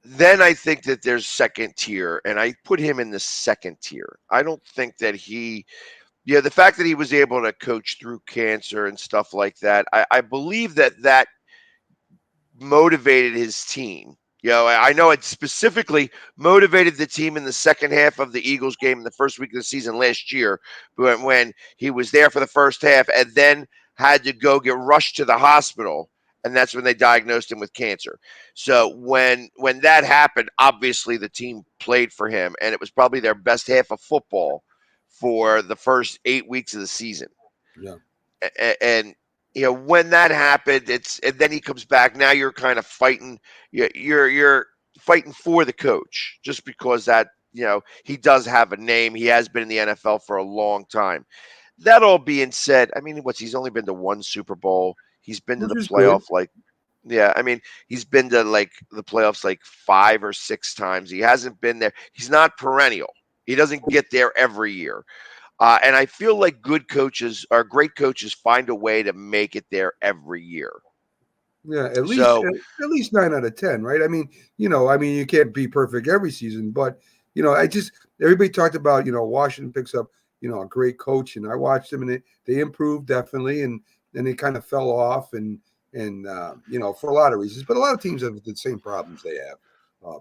Then I think that there's second tier, and I put him in the second tier. I don't think that the fact that he was able to coach through cancer and stuff like that, I believe that motivated his team. I know it specifically motivated the team in the second half of the Eagles game in the first week of the season last year, when he was there for the first half and then had to go get rushed to the hospital. And that's when they diagnosed him with cancer. So when that happened, obviously the team played for him, and it was probably their best half of football for the first 8 weeks of the season. Yeah. And when that happened, and then he comes back. Now you're kind of fighting. You're fighting for the coach just because that he does have a name. He has been in the NFL for a long time. That all being said, I mean, he's only been to one Super Bowl. He's been to the playoff he's been to the playoffs 5 or 6 times. He hasn't been there. He's not perennial. He doesn't get there every year. And I feel like great coaches find a way to make it there every year. Yeah, at least 9 out of 10, right? I mean, you can't be perfect every season, but everybody talked about, Washington picks up, a great coach, and I watched them, and they improved definitely, and then they kind of fell off, and for a lot of reasons. But a lot of teams have the same problems they have.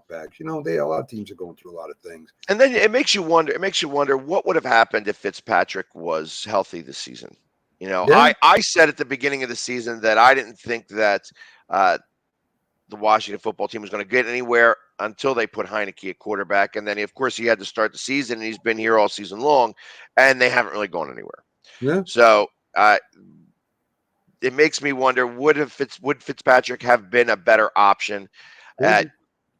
Back, a lot of teams are going through a lot of things. And then it makes you wonder what would have happened if Fitzpatrick was healthy this season. Yeah. I said at the beginning of the season that I didn't think that the Washington football team was going to get anywhere until they put Heineke at quarterback. And then, of course, he had to start the season, and he's been here all season long, and they haven't really gone anywhere. Yeah. So it makes me wonder, would Fitzpatrick have been a better option?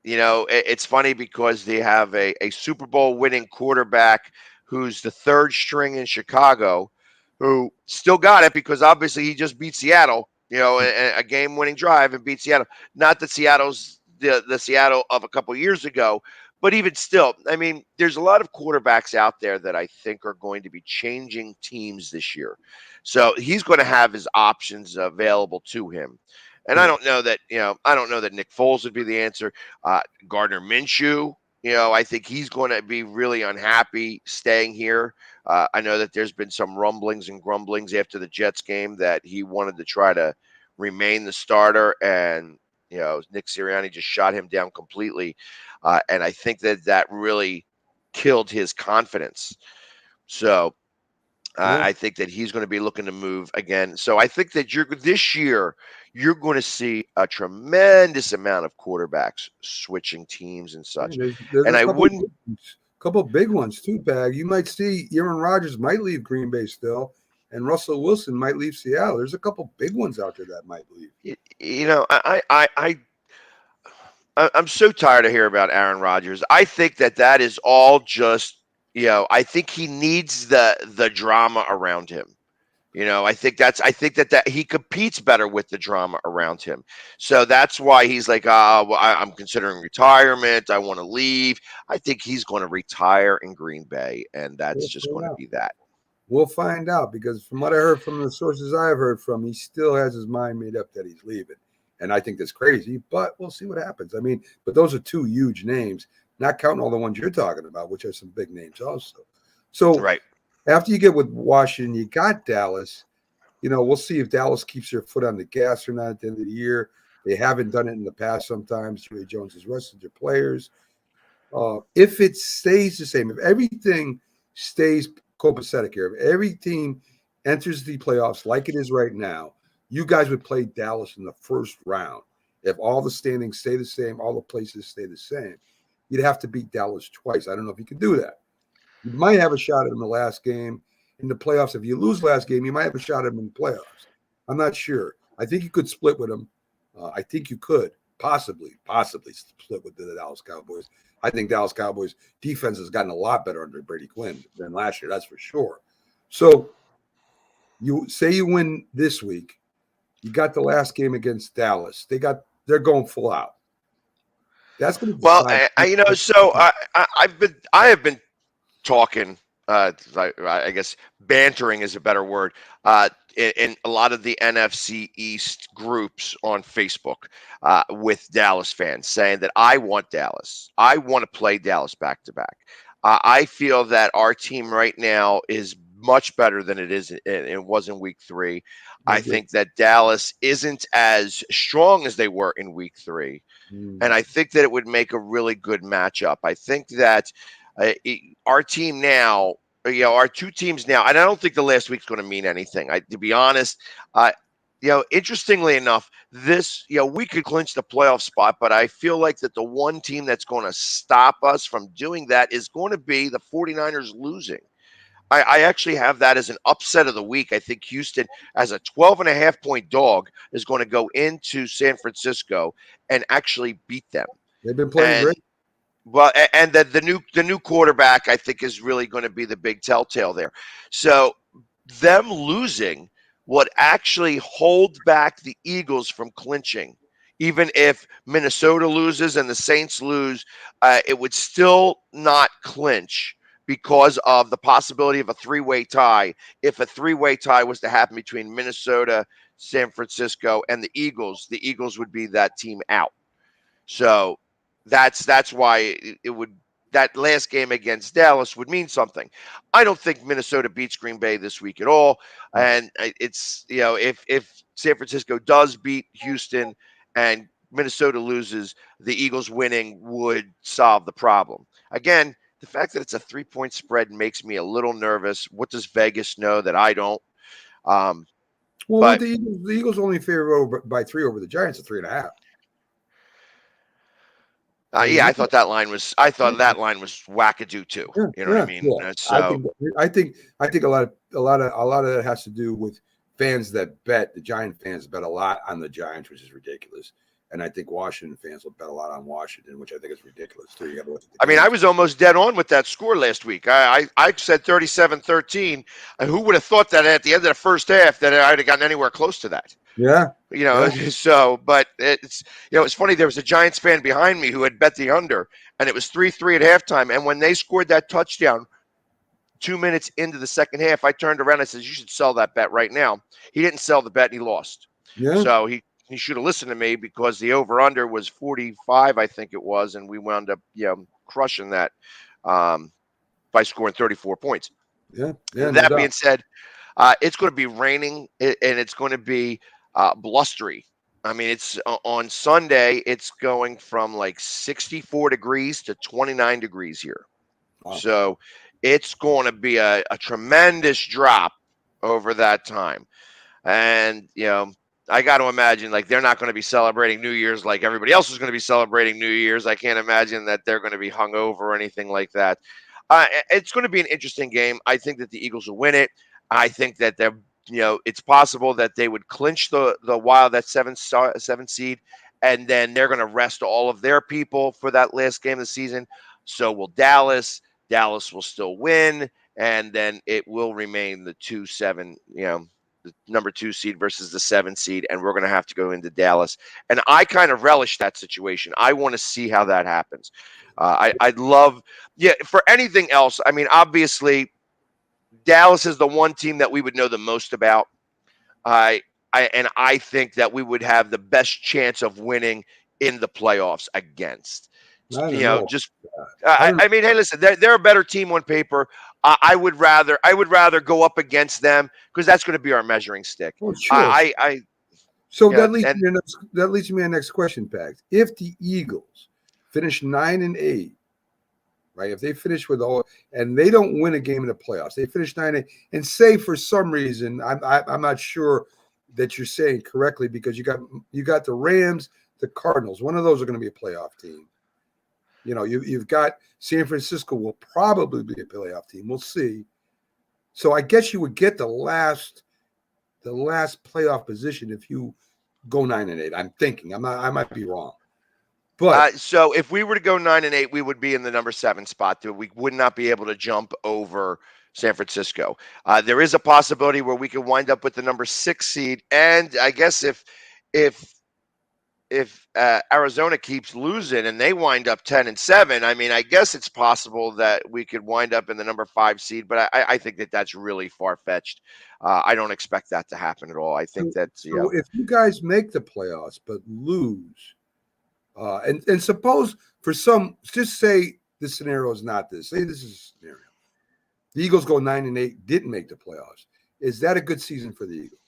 It's funny because they have a Super Bowl winning quarterback who's the third string in Chicago, who still got it because obviously he just beat Seattle, a game winning drive and beat Seattle. Not that Seattle's the Seattle of a couple years ago, but even still, I mean, there's a lot of quarterbacks out there that I think are going to be changing teams this year. So he's going to have his options available to him. And I don't know that Nick Foles would be the answer. Gardner Minshew, I think he's going to be really unhappy staying here. I know that there's been some rumblings and grumblings after the Jets game that he wanted to try to remain the starter, and Nick Sirianni just shot him down completely. And I think that really killed his confidence. So I think that he's going to be looking to move again. So I think that this year you're going to see a tremendous amount of quarterbacks switching teams and such. There's and I wouldn't. Couple big ones too, Bag. You might see Aaron Rodgers might leave Green Bay still, and Russell Wilson might leave Seattle. There's a couple big ones out there that might leave. I'm so tired of hearing about Aaron Rodgers. I think that is all just. I think he needs the drama around him. I think that he competes better with the drama around him. So that's why he's like, I'm considering retirement. I want to leave. I think he's going to retire in Green Bay, and that's just going to be that. We'll find out, because from what I heard from the sources I've heard from, he still has his mind made up that he's leaving. And I think that's crazy, but we'll see what happens. I mean, but those are two huge names. Not counting all the ones you're talking about, which are some big names also. So right after you get with Washington, you got Dallas. We'll see if Dallas keeps their foot on the gas or not at the end of the year. They haven't done it in the past sometimes. Ray Jones has rested their players. If it stays the same, if everything stays copacetic here, if every team enters the playoffs like it is right now, you guys would play Dallas in the first round. If all the standings stay the same, all the places stay the same, you'd have to beat Dallas twice. I don't know if you could do that. You might have a shot at them the last game in the playoffs. If you lose last game, you might have a shot at them in the playoffs. I'm not sure. I think you could split with them. I think you could possibly split with the Dallas Cowboys. I think Dallas Cowboys defense has gotten a lot better under Brady Quinn than last year. That's for sure. So you say you win this week. You got the last game against Dallas. They're going full out. That's going to be I have been talking. I guess bantering is a better word. In a lot of the NFC East groups on Facebook with Dallas fans saying that I want Dallas. I want to play Dallas back to back. I feel that our team right now is much better than it was in week 3. I think that Dallas isn't as strong as they were in week 3. And I think that it would make a really good matchup. I think that our team now, our two teams now, and I don't think the last week's going to mean anything. To be honest, interestingly enough, we could clinch the playoff spot, but I feel like that the one team that's going to stop us from doing that is going to be the 49ers losing. I actually have that as an upset of the week. I think Houston, as a 12.5-point dog, is going to go into San Francisco and actually beat them. They've been playing great. Well, and the new quarterback, I think, is really going to be the big telltale there. So them losing would actually hold back the Eagles from clinching. Even if Minnesota loses and the Saints lose, it would still not clinch because of the possibility of a 3-way tie. If a 3-way tie was to happen between Minnesota, San Francisco, and the Eagles would be that team out. So that's why it would, that last game against Dallas would mean something. I don't think Minnesota beats Green Bay this week at all. And it's, if San Francisco does beat Houston and Minnesota loses, the Eagles winning would solve the problem. Again, the fact that it's a 3-point spread makes me a little nervous. What does Vegas know that I don't? But the Eagles only favor by 3 over the Giants at 3.5. I thought that line was wackadoo too. You know what I mean? Yeah. So I think a lot of that has to do with fans that bet. The Giant fans bet a lot on the Giants, which is ridiculous. And I think Washington fans will bet a lot on Washington, which I think is ridiculous too. You got to look at the game. I was almost dead on with that score last week. I said 37-13. Who would have thought that at the end of the first half that I'd have gotten anywhere close to that? Yeah. So, but it's funny. There was a Giants fan behind me who had bet the under, and it was 3-3 at halftime. And when they scored that touchdown 2 minutes into the second half, I turned around and said, "You should sell that bet right now." He didn't sell the bet, and he lost. Yeah. So he should have listened to me because the over-under was 45, I think it was, and we wound up, crushing that by scoring 34 points. Yeah. That being said, it's going to be raining, and it's going to be blustery. It's on Sunday. It's going from like 64 degrees to 29 degrees here. Wow. So it's going to be a tremendous drop over that time, and I got to imagine they're not going to be celebrating New Year's like everybody else is going to be celebrating New Year's. I can't imagine that they're going to be hungover or anything like that. It's going to be an interesting game. I think that the Eagles will win it. I think that they're, it's possible that they would clinch the Wild, that 7 seed, and then they're going to rest all of their people for that last game of the season. So will Dallas. Dallas will still win, and then it will remain the 2-7, the number 2 seed versus the 7 seed, and we're going to have to go into Dallas. And I kind of relish that situation. I want to see how that happens. I'd love, for anything else. Obviously, Dallas is the one team that we would know the most about. I think that we would have the best chance of winning in the playoffs against. Hey, listen, they're a better team on paper. I would rather go up against them because that's going to be our measuring stick. Well, sure. So Yeah, that leads me to my next question, Pags. If the Eagles finish 9-8, right? If they finish with all and they don't win a game in the playoffs, they finish 9-8, and say for some reason, I'm not sure that you're saying correctly because you got the Rams, the Cardinals. One of those are going to be a playoff team. You know, you've got San Francisco will probably be a playoff team. We'll see. So I guess you would get the last playoff position if you go 9-8. I'm thinking. I might be wrong. But so if we were to go 9-8, we would be in the number 7 spot. We would not be able to jump over San Francisco. There is a possibility where we could wind up with the number 6 seed. And I guess if Arizona keeps losing and they wind up 10-7, I mean, I guess it's possible that we could wind up in the number 5 seed. But I think that that's really far fetched. I don't expect that to happen at all. I think that's if you guys make the playoffs but lose. And suppose for some, just say the scenario is not this. Say this is a scenario. The Eagles go 9-8, didn't make the playoffs. Is that a good season for the Eagles?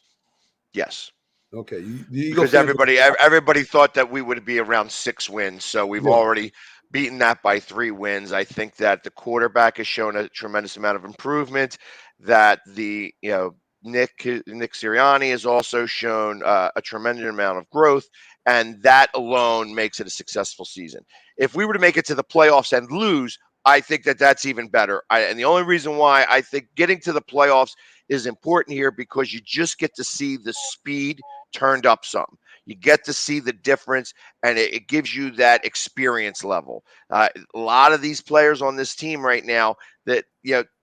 Yes. Okay. The Eagles because everybody thought that we would be around 6 wins. So we've already beaten that by 3 wins. I think that the quarterback has shown a tremendous amount of improvement. That Nick Sirianni has also shown a tremendous amount of growth. And that alone makes it a successful season. If we were to make it to the playoffs and lose, I think that that's even better. And the only reason why I think getting to the playoffs is important here because you just get to see the speed turned up some. You get to see the difference, and it gives you that experience level. A lot of these players on this team right now that,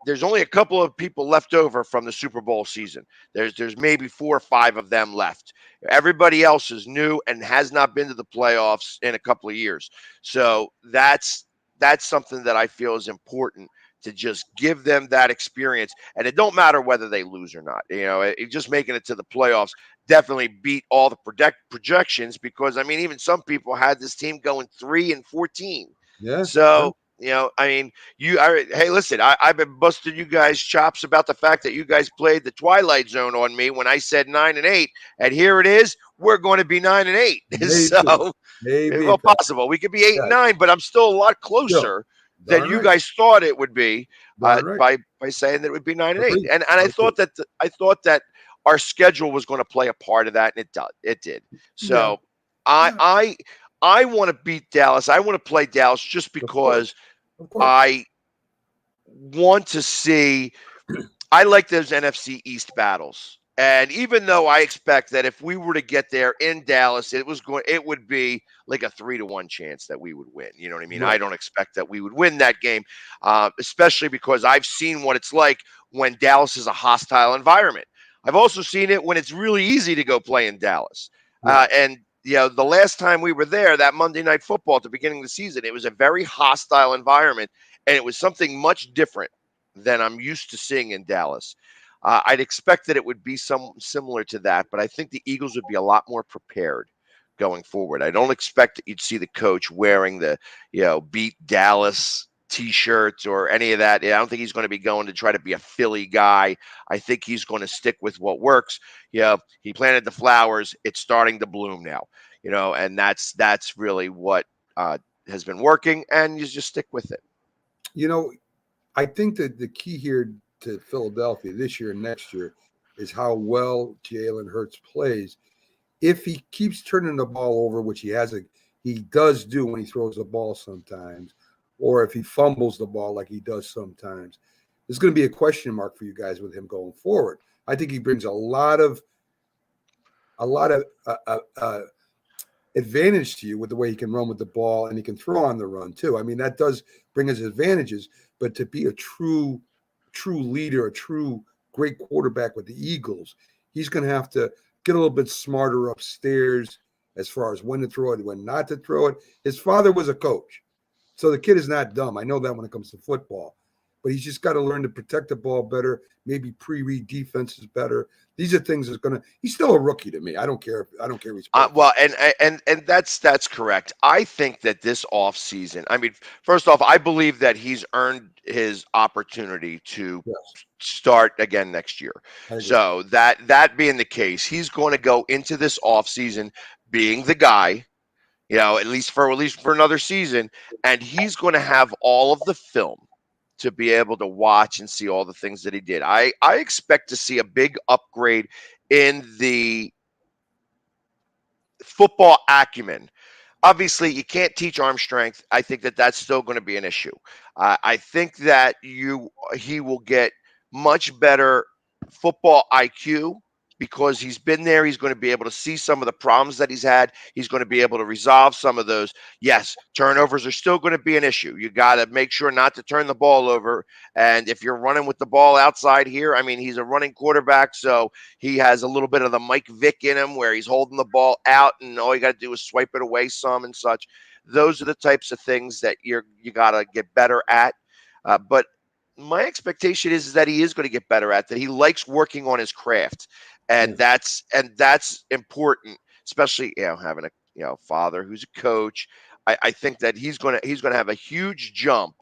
there's only a couple of people left over from the Super Bowl season. There's maybe 4 or 5 of them left. Everybody else is new and has not been to the playoffs in a couple of years. So that's something that I feel is important to just give them that experience. And it don't matter whether they lose or not. Just making it to the playoffs definitely beat all the projections because, I mean, even some people had this team going 3-14. Yeah. So, hey, listen, I've been busting you guys' chops about the fact that you guys played the Twilight Zone on me when I said 9-8. And here it is. We're going to be 9-8. So it's well possible. We could be 8-9, but I'm still a lot closer than you guys thought it would be by saying that it would be 9-8. And I thought that our schedule was going to play a part of that, and it did. So I want to beat Dallas. I want to play Dallas just because I want to see. I like those NFC East battles. And even though I expect that if we were to get there in Dallas, it would be like a 3-1 chance that we would win. You know what I mean? Right. I don't expect that we would win that game, especially because I've seen what it's like when Dallas is a hostile environment. I've also seen it when it's really easy to go play in Dallas. And the last time we were there, that Monday Night Football at the beginning of the season, it was a very hostile environment, and it was something much different than I'm used to seeing in Dallas. I'd expect that it would be similar to that, but I think the Eagles would be a lot more prepared going forward. I don't expect that you'd see the coach wearing the, beat Dallas T-shirts or any of that. I don't think he's going to be going to try to be a Philly guy. I think he's going to stick with what works. He planted the flowers. It's starting to bloom now, and that's really what has been working, and you just stick with it. I think that the key here to Philadelphia this year and next year is how well Jalen Hurts plays. If he keeps turning the ball over, which he does do when he throws the ball sometimes, or if he fumbles the ball like he does sometimes, there's going to be a question mark for you guys with him going forward. I think he brings a lot of advantage to you with the way he can run with the ball, and he can throw on the run too. I mean, that does bring us advantages, but to be a true leader, a true great quarterback with the Eagles, he's going to have to get a little bit smarter upstairs as far as when to throw it, when not to throw it. His father was a coach, so the kid is not dumb. I know that when it comes to football, but he's just got to learn to protect the ball better, maybe pre-read defenses better. These are things that's going to – he's still a rookie to me. I don't care. If he's well, and that's correct. I think that this offseason, I mean, first off, I believe that he's earned his opportunity to start again next year. So that being the case, he's going to go into this offseason being the guy, at least for another season, and he's going to have all of the film to be able to watch and see all the things that he did. I expect to see a big upgrade in the football acumen. Obviously, you can't teach arm strength. I think that that's still going to be an issue. I think that he will get much better football IQ because he's been there. He's going to be able to see some of the problems that he's had. He's going to be able to resolve some of those. Yes, turnovers are still going to be an issue. You got to make sure not to turn the ball over. And if you're running with the ball outside here, I mean, he's a running quarterback, so he has a little bit of the Mike Vick in him where he's holding the ball out and all you got to do is swipe it away some and such. Those are the types of things that you got to get better at. But my expectation is that he is going to get better at that. He likes working on his craft. And that's important, especially having a father who's a coach. I think that he's gonna have a huge jump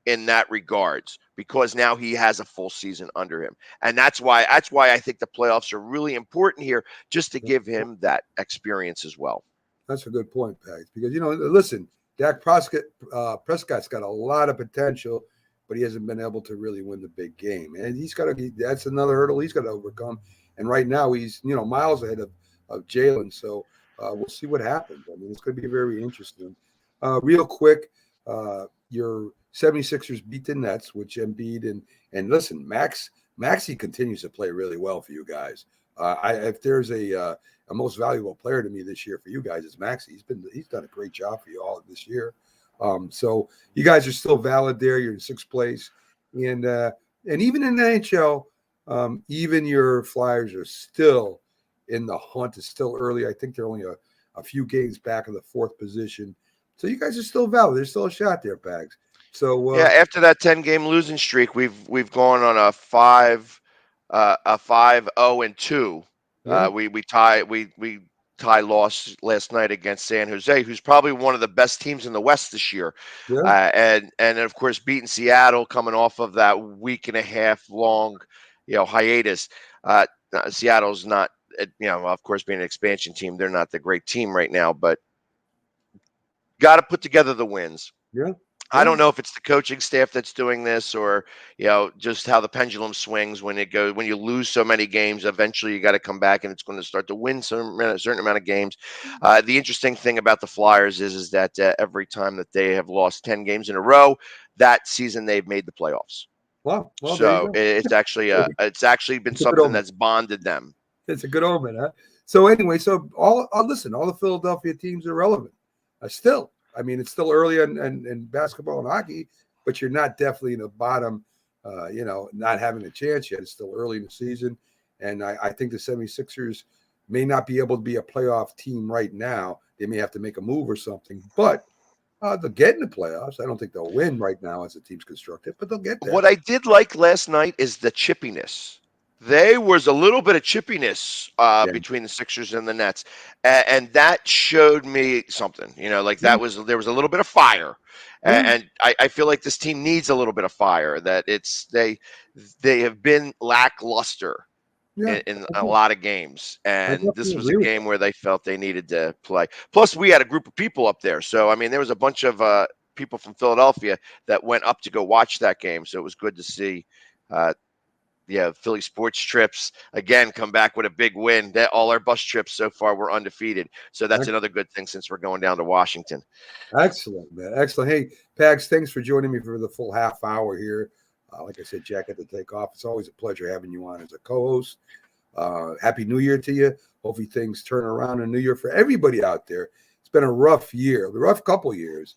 in that regards because now he has a full season under him, and that's why I think the playoffs are really important here, just to give him that experience as well. That's a good point, Pags, because listen, Dak Prescott's got a lot of potential, but he hasn't been able to really win the big game, and that's another hurdle he's got to overcome. And right now he's, miles ahead of Jalen. So we'll see what happens. I mean, it's going to be very interesting. Real quick, your 76ers beat the Nets, which Embiid and listen, Maxey continues to play really well for you guys. If there's a most valuable player to me this year for you guys, it's Maxey. He's done a great job for you all this year. So you guys are still valid there. You're in sixth place, and even in the NHL. Even your Flyers are still in the hunt. It's still early. I think they're only a few games back of the fourth position. So you guys are still valid. There's still a shot there, Pags. So after that 10-game losing streak, we've gone on a 5-0-2. We tie loss last night against San Jose, who's probably one of the best teams in the West this year. And of course beating Seattle coming off of that week and a half long hiatus. Seattle's not, of course, being an expansion team, they're not the great team right now, but got to put together the wins. Yeah. I don't know if it's the coaching staff that's doing this or, just how the pendulum swings when you lose so many games, eventually you got to come back and it's going to start to win a certain amount of games. The interesting thing about the Flyers is that every time that they have lost 10 games in a row, that season they've made the playoffs. Well, so it's actually been something that's bonded them. It's a good omen, huh? So anyway, all the Philadelphia teams are relevant. Still, I mean, it's still early in basketball and hockey, but you're not definitely in the bottom, not having a chance yet. It's still early in the season, and I think the 76ers may not be able to be a playoff team right now. They may have to make a move or something, but they'll get in the playoffs. I don't think they'll win right now as the team's constructed, but they'll get there. What I did like last night is the chippiness. There was a little bit of chippiness between the Sixers and the Nets, and that showed me something. There was a little bit of fire, and I feel like this team needs a little bit of fire. That they have been lackluster in a lot of games, and this was a game where they felt they needed to play. Plus, we had a group of people up there, so I mean, there was a bunch of people from Philadelphia that went up to go watch that game. So it was good to see. Philly sports trips again come back with a big win. All our bus trips so far were undefeated, so that's another good thing since we're going down to Washington. Excellent, man. Excellent. Hey, Pags, thanks for joining me for the full half hour here. Like I said, Jack had to take off. It's always a pleasure having you on as a co-host. Happy New Year to you. Hopefully things turn around in New Year for everybody out there. It's been a rough couple years,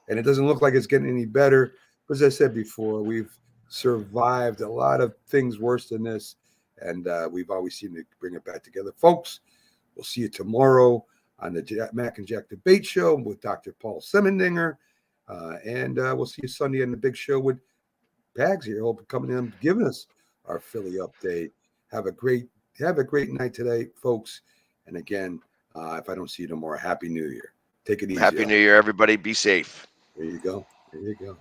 and it doesn't look like it's getting any better. As I said before, we've survived a lot of things worse than this, and we've always seemed to bring it back together. Folks, we'll see you tomorrow on the Mac and Jack Debate Show with Dr. Paul Semendinger, and we'll see you Sunday on the big show with Pags here. Hope coming in, giving us our Philly update. Have a great night today, folks. And again, if I don't see you tomorrow, Happy New Year. Take it easy. Happy New Year, everybody. Be safe. There you go. There you go.